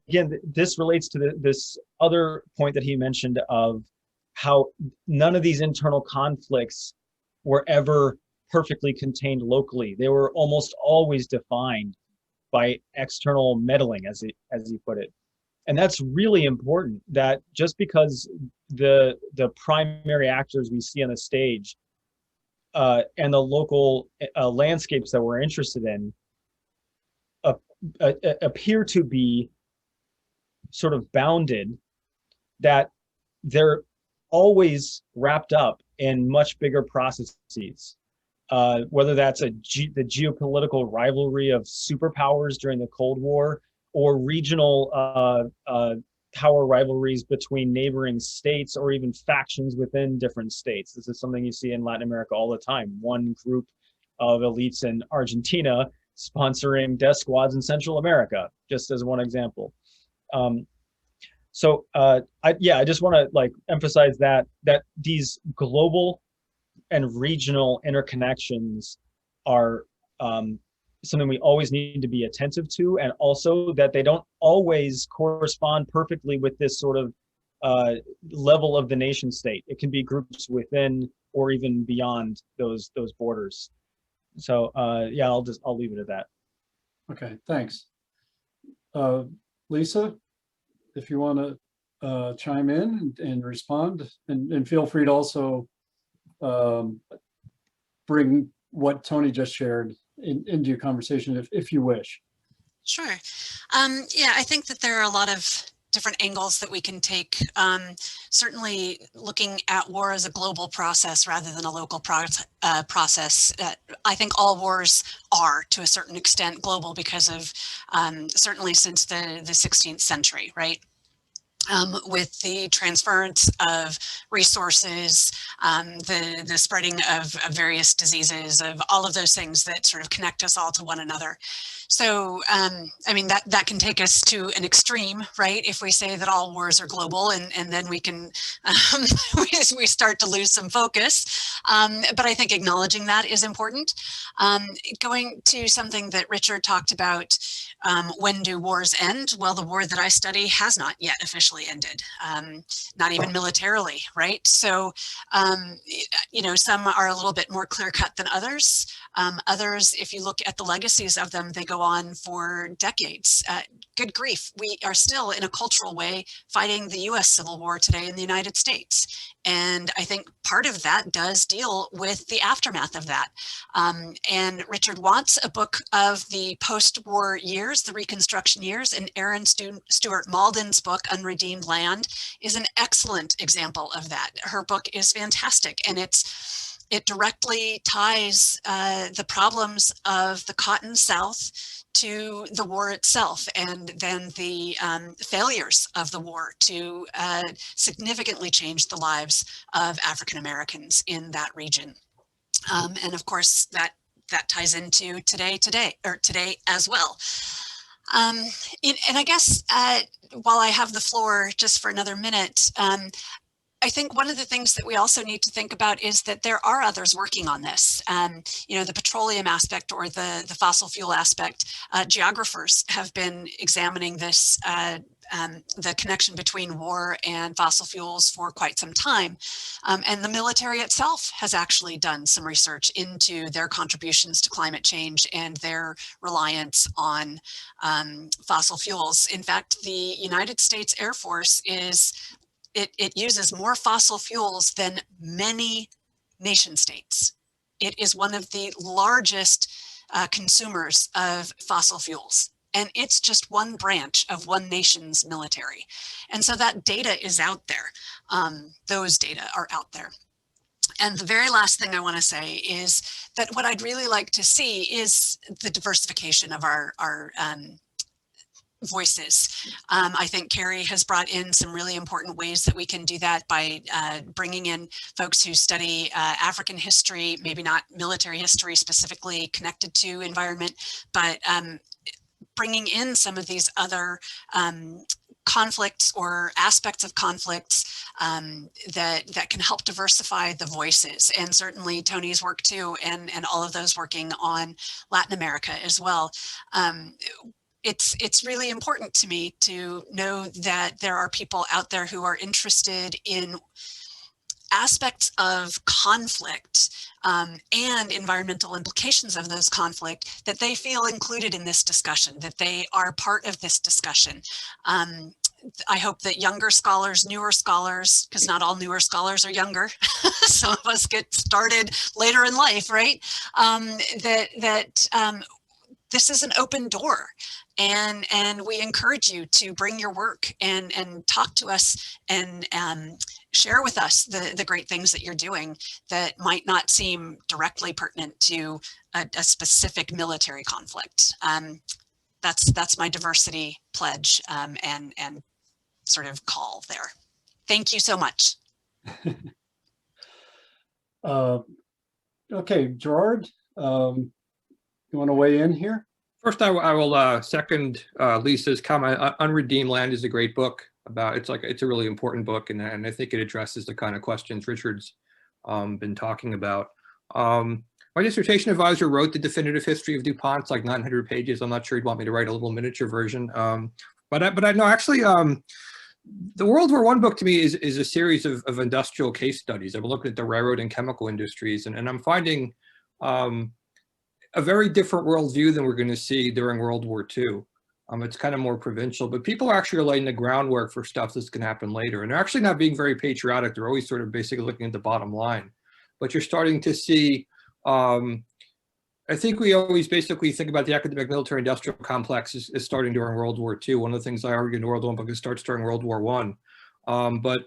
Speaker 2: Again, this relates to this other point that he mentioned of how none of these internal conflicts were ever perfectly contained locally. They were almost always defined by external meddling, as he put it. And that's really important, that just because the primary actors we see on the stage and the local landscapes that we're interested in appear to be sort of bounded, that they're always wrapped up in much bigger processes. Whether that's the geopolitical rivalry of superpowers during the Cold War, or regional power rivalries between neighboring states, or even factions within different states. This is something you see in Latin America all the time. One group of elites in Argentina sponsoring death squads in Central America, just as one example. I just want to emphasize that these global and regional interconnections are something we always need to be attentive to, and also that they don't always correspond perfectly with this sort of level of the nation state. It can be groups within or even beyond those borders. So I'll leave it at that.
Speaker 1: Okay, thanks. Lisa, if you want to chime in and respond, and feel free to also bring what Tony just shared into your conversation if you wish.
Speaker 3: Sure. Yeah, I think that there are a lot of different angles that we can take. Certainly looking at war as a global process rather than a local process. I think all wars are, to a certain extent, global because of, certainly since the 16th century, right? With the transference of resources, the spreading of various diseases, of all of those things that sort of connect us all to one another. So, I mean, that can take us to an extreme, right? If we say that all wars are global, and then we can, we start to lose some focus. But I think acknowledging that is important. Going to something that Richard talked about, when do wars end? Well, the war that I study has not yet officially ended, not even militarily, right? So, you know, some are a little bit more clear-cut than others. Others, if you look at the legacies of them, they go on for decades. Good grief, we are still, in a cultural way, fighting the US Civil War today in the United States. And I think part of that does deal with the aftermath of that. And Richard wants a book of the post-war years, the Reconstruction years, and Erin Stewart Malden's book, Unredeemed Land, is an excellent example of that. Her book is fantastic, and it directly ties the problems of the Cotton South to the war itself, and then the failures of the war to significantly change the lives of African Americans in that region. And of course, that ties into today as well. And I guess while I have the floor just for another minute, I think one of the things that we also need to think about is that there are others working on this. You know, the petroleum aspect or the fossil fuel aspect, geographers have been examining this, the connection between war and fossil fuels for quite some time. And the military itself has actually done some research into their contributions to climate change and their reliance on fossil fuels. In fact, the United States Air Force it uses more fossil fuels than many nation states. It is one of the largest consumers of fossil fuels. And it's just one branch of one nation's military. And so that data is out there. Those data are out there. And the very last thing I want to say is that what I'd really like to see is the diversification of our voices. I think Keri has brought in some really important ways that we can do that by bringing in folks who study African history, maybe not military history specifically connected to environment, but bringing in some of these other conflicts or aspects of conflicts that can help diversify the voices. And certainly Tony's work too, and all of those working on Latin America as well. It's really important to me to know that there are people out there who are interested in aspects of conflict and environmental implications of those conflict, that they feel included in this discussion, that they are part of this discussion. I hope that younger scholars, newer scholars, because not all newer scholars are younger, some of us get started later in life, right? This is an open door, and we encourage you to bring your work and talk to us and share with us the great things that you're doing that might not seem directly pertinent to a specific military conflict. That's my diversity pledge and sort of call there. Thank you so much.
Speaker 1: Okay, Gerard, you want to weigh in here?
Speaker 4: First, I will second Lisa's comment. Unredeemed Land is a great book. It's a really important book, and I think it addresses the kind of questions Richard's been talking about. My dissertation advisor wrote the definitive history of DuPont. It's like 900 pages. I'm not sure he'd want me to write a little miniature version. But I know actually the World War I book to me is a series of industrial case studies. I've been looking at the railroad and chemical industries, and I'm finding a very different worldview than we're going to see during World War II. It's kind of more provincial, but people actually are laying the groundwork for stuff that's going to happen later. And they're actually not being very patriotic. They're always sort of basically looking at the bottom line. But you're starting to see, I think we always basically think about the academic military industrial complex as starting during World War II. One of the things I argue in the World War I book is starts during World War I. But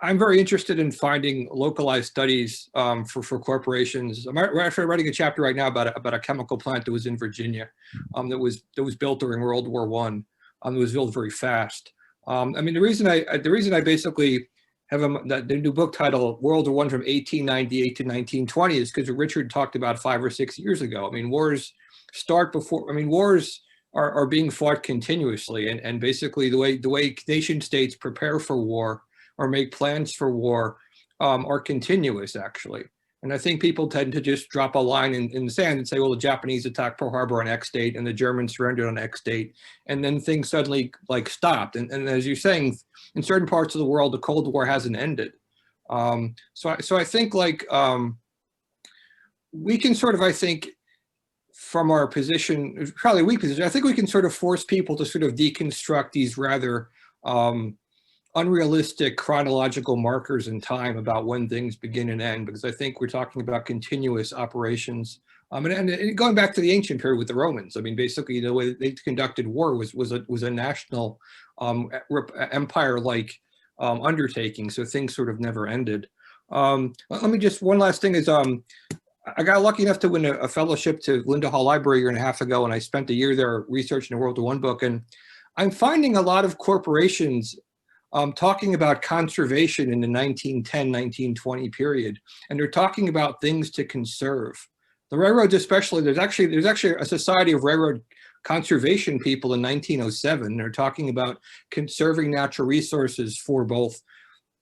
Speaker 4: I'm very interested in finding localized studies for corporations. We're actually writing a chapter right now about a chemical plant that was in Virginia that was built during World War I. It was built very fast. I mean, the reason I basically have the new book title World War I from 1898 to 1920 is because Richard talked about 5 or 6 years ago. I mean, wars start before. I mean, wars are being fought continuously, and basically the way nation states prepare for war or make plans for war are continuous, actually. And I think people tend to just drop a line in the sand and say, well, the Japanese attacked Pearl Harbor on X date and the Germans surrendered on X date. And then things suddenly like stopped. And as you're saying, in certain parts of the world, the Cold War hasn't ended. So I think like we can sort of, I think, from our position, probably a weak position, I think we can sort of force people to sort of deconstruct these rather unrealistic chronological markers in time about when things begin and end, because I think we're talking about continuous operations. And going back to the ancient period with the Romans, I mean, basically the way they conducted war was a national empire-like undertaking, so things sort of never ended. Let me just, one last thing is, I got lucky enough to win a fellowship to Linda Hall Library a year and a half ago, and I spent a year there researching the World War I book, and I'm finding a lot of corporations talking about conservation in the 1910, 1920 period, and they're talking about things to conserve. The railroads especially, there's actually a Society of Railroad Conservation people in 1907. They're talking about conserving natural resources for both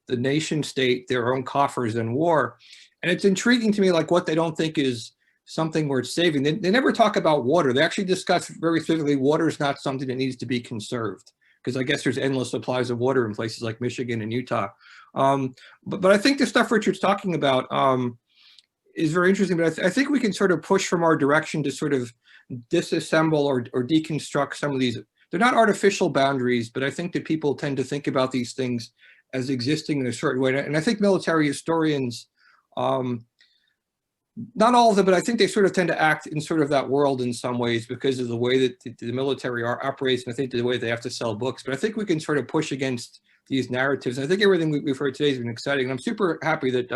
Speaker 4: the nation state, their own coffers, and war. And it's intriguing to me, like what they don't think is something worth saving. They never talk about water. They actually discuss very specifically water is not something that needs to be conserved, because I guess there's endless supplies of water in places like Michigan and Utah. But I think the stuff Richard's talking about is very interesting, but I think we can sort of push from our direction to sort of disassemble or deconstruct some of these. They're not artificial boundaries, but I think that people tend to think about these things as existing in a certain way. And I think military historians, not all of them, but I think they sort of tend to act in sort of that world in some ways because of the way that the military operates, and I think the way they have to sell books. But I think we can sort of push against these narratives. And I think everything we've heard today has been exciting. And I'm super happy that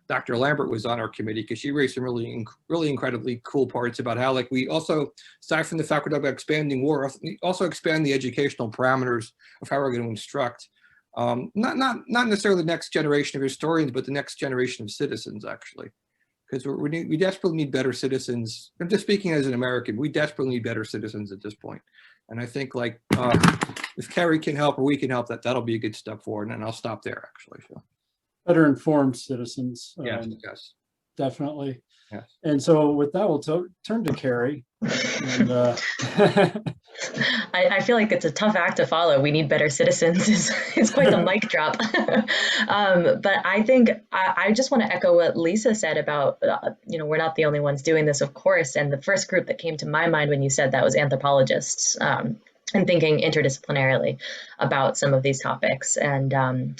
Speaker 4: Dr. Lambert was on our committee, because she raised some really incredibly cool parts about how, like, we also, aside from the fact we're talking about expanding war, also expand the educational parameters of how we're going to instruct. Not necessarily the next generation of historians, but the next generation of citizens, actually. Because we desperately need better citizens. I'm just speaking as an American. We desperately need better citizens at this point. And I think, like, if Keri can help or we can help, that'll be a good step forward. And I'll stop there, actually. So.
Speaker 1: Better informed citizens.
Speaker 4: Yes.
Speaker 1: Definitely.
Speaker 4: Yes.
Speaker 1: And so with that, we'll turn to Keri. And,
Speaker 5: I feel like it's a tough act to follow. We need better citizens is quite the mic drop. But I think I just want to echo what Lisa said about, we're not the only ones doing this, of course. And the first group that came to my mind when you said that was anthropologists, and thinking interdisciplinarily about some of these topics. And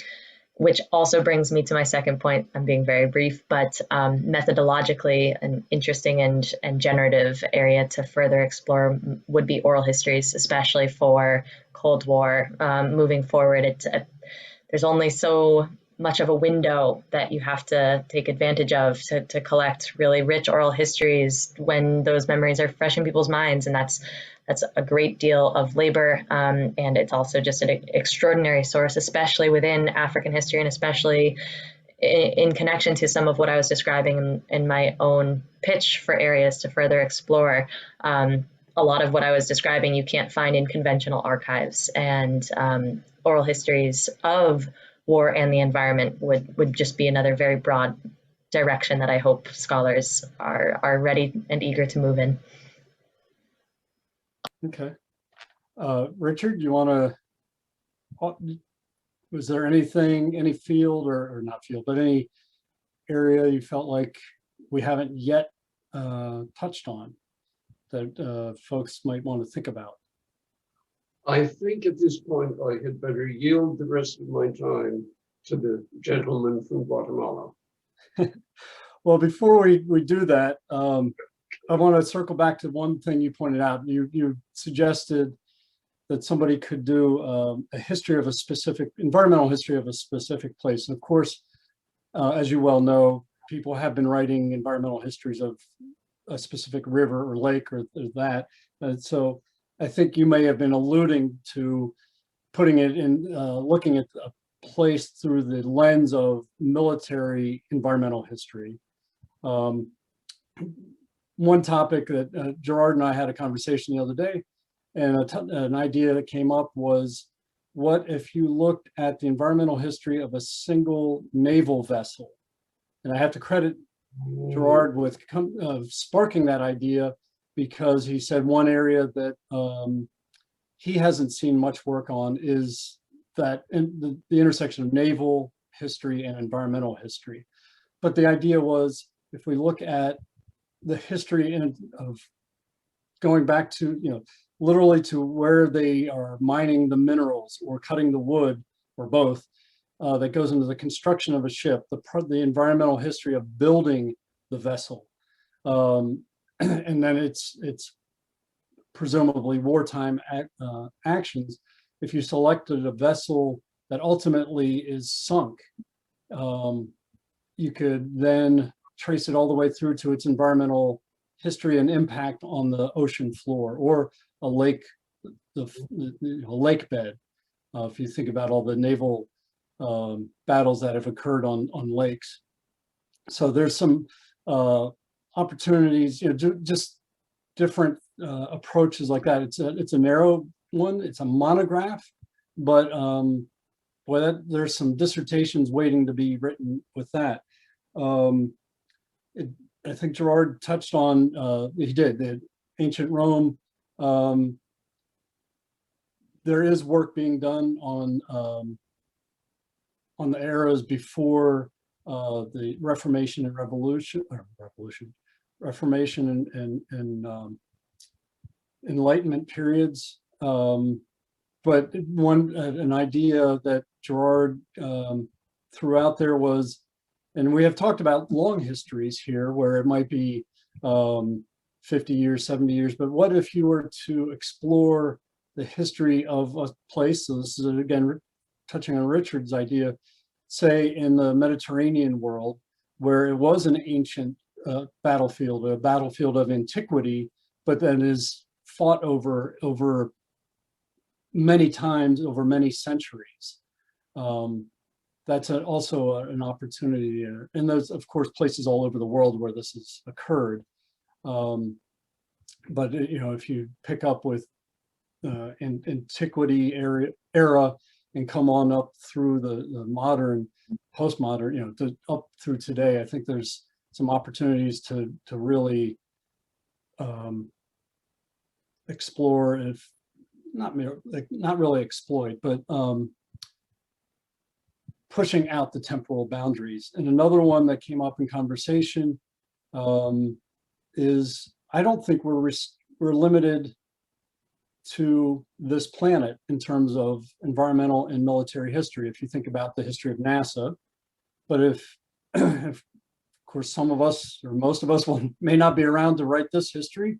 Speaker 5: which also brings me to my second point. I'm being very brief, but methodologically an interesting and generative area to further explore would be oral histories, especially for Cold War. Moving forward, there's only so much of a window that you have to take advantage of to collect really rich oral histories when those memories are fresh in people's minds. And that's a great deal of labor. And it's also just an extraordinary source, especially within African history and especially in connection to some of what I was describing in my own pitch for areas to further explore. A lot of what I was describing you can't find in conventional archives, and oral histories of war and the environment would just be another very broad direction that I hope scholars are ready and eager to move in.
Speaker 1: Okay. Richard, you want to, was there anything, any field or not field, but any area you felt like we haven't yet touched on that folks might want to think about?
Speaker 6: I think at this point I had better yield the rest of my time to the gentleman from Guatemala.
Speaker 1: Well, before we do that, I want to circle back to one thing you pointed out. You suggested that somebody could do a history of a specific, environmental history of a specific place. And of course, as you well know, people have been writing environmental histories of a specific river or lake or that. So I think you may have been alluding to putting it in, looking at a place through the lens of military environmental history. One topic that Gerard and I had a conversation the other day, and an idea that came up was, what if you looked at the environmental history of a single naval vessel? And I have to credit Gerard with sparking that idea, because he said one area that he hasn't seen much work on is that in the intersection of naval history and environmental history. But the idea was, if we look at the history of going back to, literally to where they are mining the minerals or cutting the wood or both, that goes into the construction of a ship, the environmental history of building the vessel. And then it's presumably wartime actions. If you selected a vessel that ultimately is sunk, you could then trace it all the way through to its environmental history and impact on the ocean floor or a lake, a lake bed. If you think about all the naval battles that have occurred on lakes. So there's some opportunities, just different approaches like that. It's a narrow one, it's a monograph, but boy, there's some dissertations waiting to be written with that. I think Gerard touched on, he did, the ancient Rome. There is work being done on the eras before the Reformation and Reformation and Enlightenment periods. But an idea that Gerard threw out there was, and we have talked about long histories here where it might be 50 years, 70 years, but what if you were to explore the history of a place? So this is, again, touching on Richard's idea, say in the Mediterranean world, where it was an ancient battlefield, a battlefield of antiquity, but then is fought over many times, over many centuries. That's also an opportunity. And there's, of course, places all over the world where this has occurred. But if you pick up with antiquity era and come on up through the modern, postmodern, up through today, I think there's some opportunities to really explore, if not really exploit, but pushing out the temporal boundaries. And another one that came up in conversation is, I don't think we're limited to this planet in terms of environmental and military history. If you think about the history of NASA, but if of course some of us or most of us may not be around to write this history,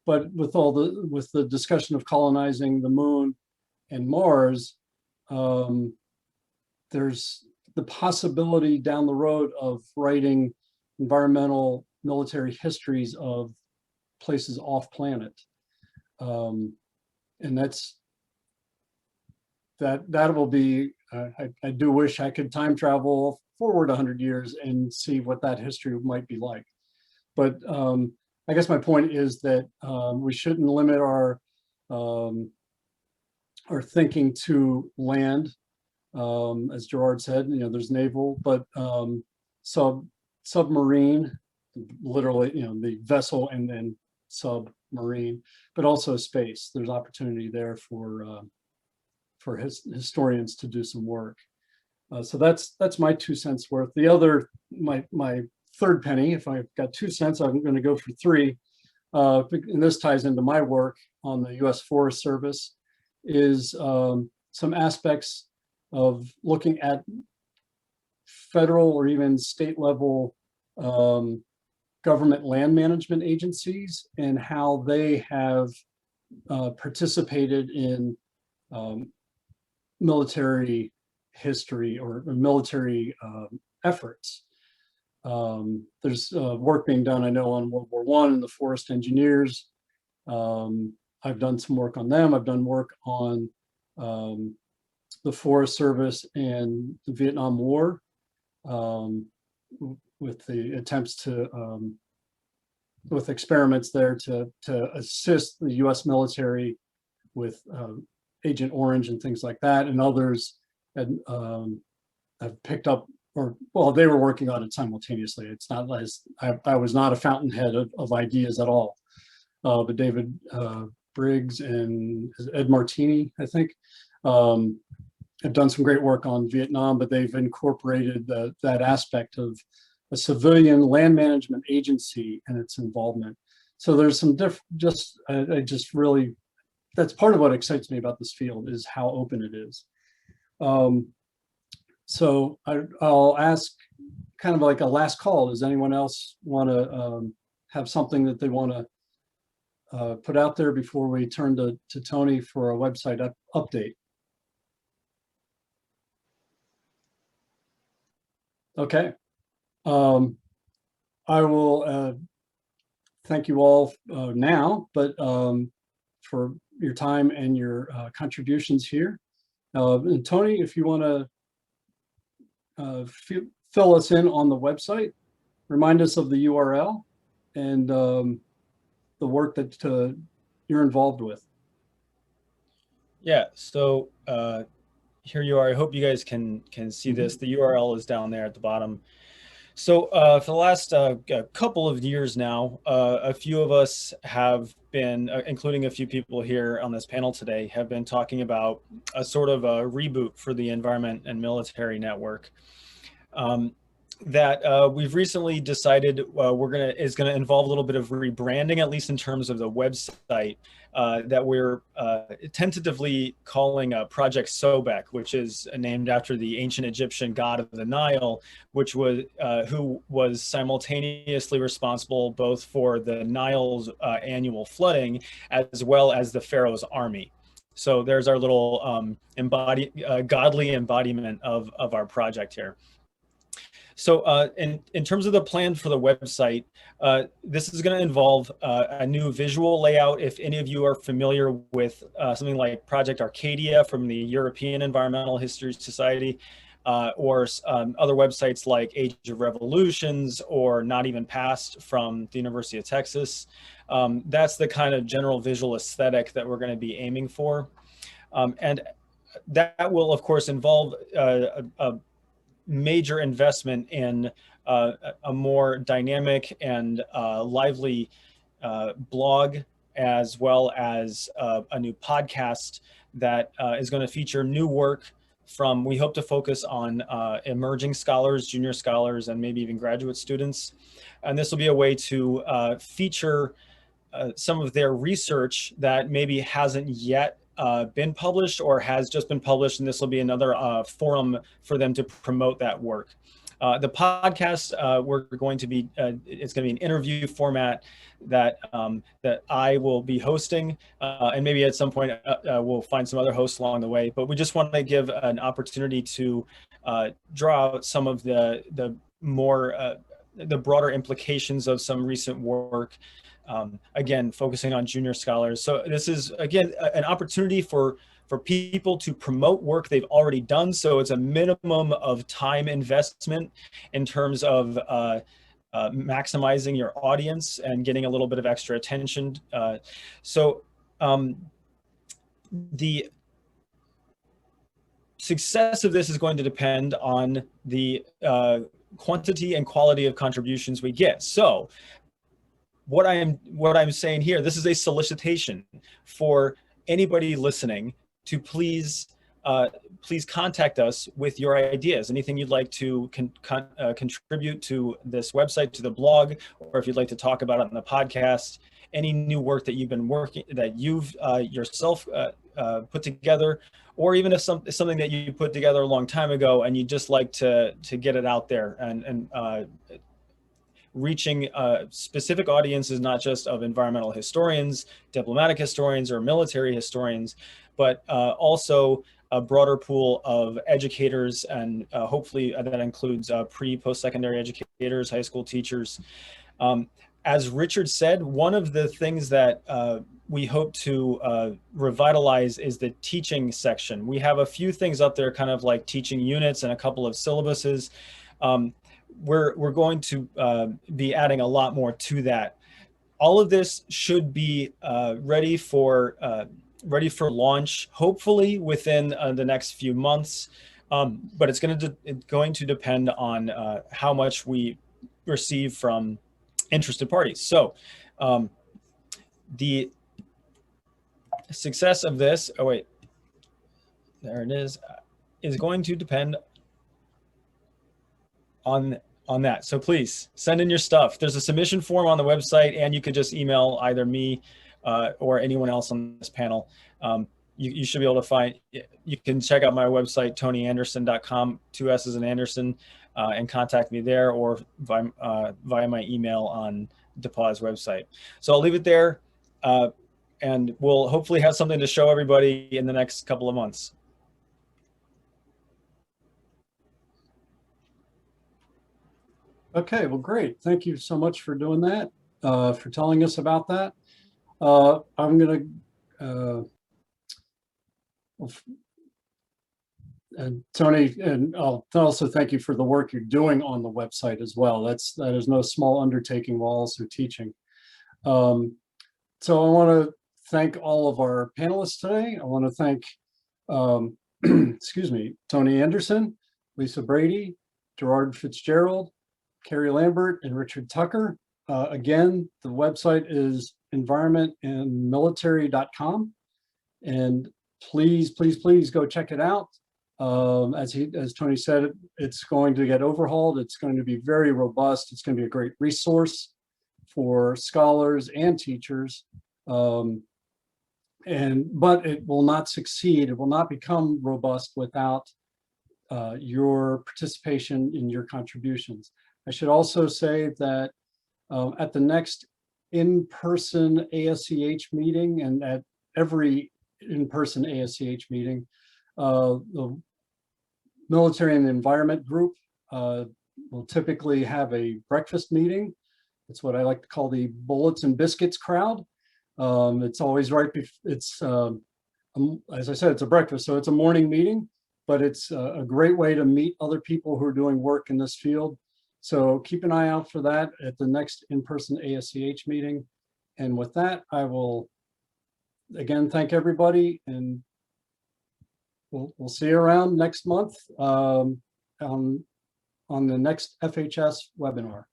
Speaker 1: but with the discussion of colonizing the moon and Mars, there's the possibility down the road of writing environmental military histories of places off planet. And that will be, I do wish I could time travel forward 100 years and see what that history might be like. But I guess my point is that we shouldn't limit our thinking to land. As Gerard said, you know, there's naval, but submarine, literally, you know, the vessel and then submarine, but also space. There's opportunity there for historians to do some work. So that's my 2 cents worth. The other, my third penny, if I've got 2 cents, I'm going to go for 3. And this ties into my work on the U.S. Forest Service, is some aspects of looking at federal or even state level government land management agencies and how they have participated in military history or military efforts. There's work being done, I know, on World War I and the forest engineers. I've done some work on them. I've done work on the Forest Service and the Vietnam War, with the attempts to, with experiments there to assist the US military with Agent Orange and things like that, and others had, have picked up, or well, they were working on it simultaneously. It's not as, I was not a fountainhead of ideas at all, but David Briggs and Ed Martini, I think, have done some great work on Vietnam, but they've incorporated that aspect of a civilian land management agency and its involvement. So there's some I just really, that's part of what excites me about this field, is how open it is. So I'll ask, kind of like a last call, does anyone else want to have something that they want to put out there before we turn to Tony for a website update? Okay. I will thank you all now, but for your time and your contributions here. And Tony, if you want to fill us in on the website, remind us of the URL and the work that you're involved with.
Speaker 2: Yeah, so here you are. I hope you guys can see this. The URL is down there at the bottom. So for the last couple of years now, a few of us have been, including a few people here on this panel today, have been talking about a sort of a reboot for the Environment and Military Network that we've recently decided is gonna involve a little bit of rebranding, at least in terms of the website, that we're tentatively calling Project Sobek, which is named after the ancient Egyptian god of the Nile, which was who was simultaneously responsible both for the Nile's annual flooding as well as the Pharaoh's army. So there's our little godly embodiment of our project here. So in terms of the plan for the website, this is going to involve a new visual layout. If any of you are familiar with something like Project Arcadia from the European Environmental History Society, or other websites like Age of Revolutions or Not Even Past from the University of Texas, that's the kind of general visual aesthetic that we're going to be aiming for. And that will, of course, involve a major investment in a more dynamic and lively blog, as well as a new podcast that is going to feature new work from, we hope to focus on emerging scholars, junior scholars, and maybe even graduate students. And this will be a way to feature some of their research that maybe hasn't yet been published or has just been published, and this will be another forum for them to promote that work. The podcast, we're going to be, it's going to be an interview format that that I will be hosting, and maybe at some point we'll find some other hosts along the way. But we just want to give an opportunity to draw out some of the more the broader implications of some recent work. Again, focusing on junior scholars. So this is, again, an opportunity for people to promote work they've already done. So it's a minimum of time investment in terms of maximizing your audience and getting a little bit of extra attention. The success of this is going to depend on the quantity and quality of contributions we get. So what I'm saying here, this is a solicitation for anybody listening to please contact us with your ideas, anything you'd like to contribute to this website, to the blog, or if you'd like to talk about it on the podcast, any new work that you've yourself put together, or even if something that you put together a long time ago and you'd just like to get it out there and reaching specific audiences, not just of environmental historians, diplomatic historians, or military historians, but also a broader pool of educators, and hopefully that includes post-secondary educators, high school teachers. As Richard said, one of the things that we hope to revitalize is the teaching section. We have a few things up there, kind of like teaching units and a couple of syllabuses. We're going to be adding a lot more to that. All of this should be ready for launch, hopefully within the next few months. But it's going to depend on how much we receive from interested parties. So the success of this, oh wait, there it is going to depend on that. So please send in your stuff. There's a submission form on the website, and you could just email either me or anyone else on this panel. You should be able to find, you can check out my website, TonyAndersson.com, 2 S's in Andersson, and contact me there, or via my email on DePauw's website. So I'll leave it there, and we'll hopefully have something to show everybody in the next couple of months.
Speaker 1: Okay, well, great. Thank you so much for doing that, for telling us about that. I'm going to, and Tony, and I'll also thank you for the work you're doing on the website as well. That is no small undertaking while also teaching. So I want to thank all of our panelists today. I want to thank, excuse me, Tony Andersson, Lisa Brady, Gerard Fitzgerald, Keri Lambert, and Richard Tucker. Again, the website is environmentandmilitary.com, and please go check it out. As Tony said, it's going to get overhauled. It's going to be very robust. It's going to be a great resource for scholars and teachers. But it will not succeed. It will not become robust without your participation in your contributions. I should also say that at the next in-person ASEH meeting, and at every in-person ASEH meeting, the Military and Environment Group will typically have a breakfast meeting. It's what I like to call the bullets and biscuits crowd. It's always right. It's as I said, it's a breakfast, so it's a morning meeting, but it's a great way to meet other people who are doing work in this field. So keep an eye out for that at the next in-person ASEH meeting. And with that, I will again thank everybody, and we'll see you around next month on the next FHS webinar.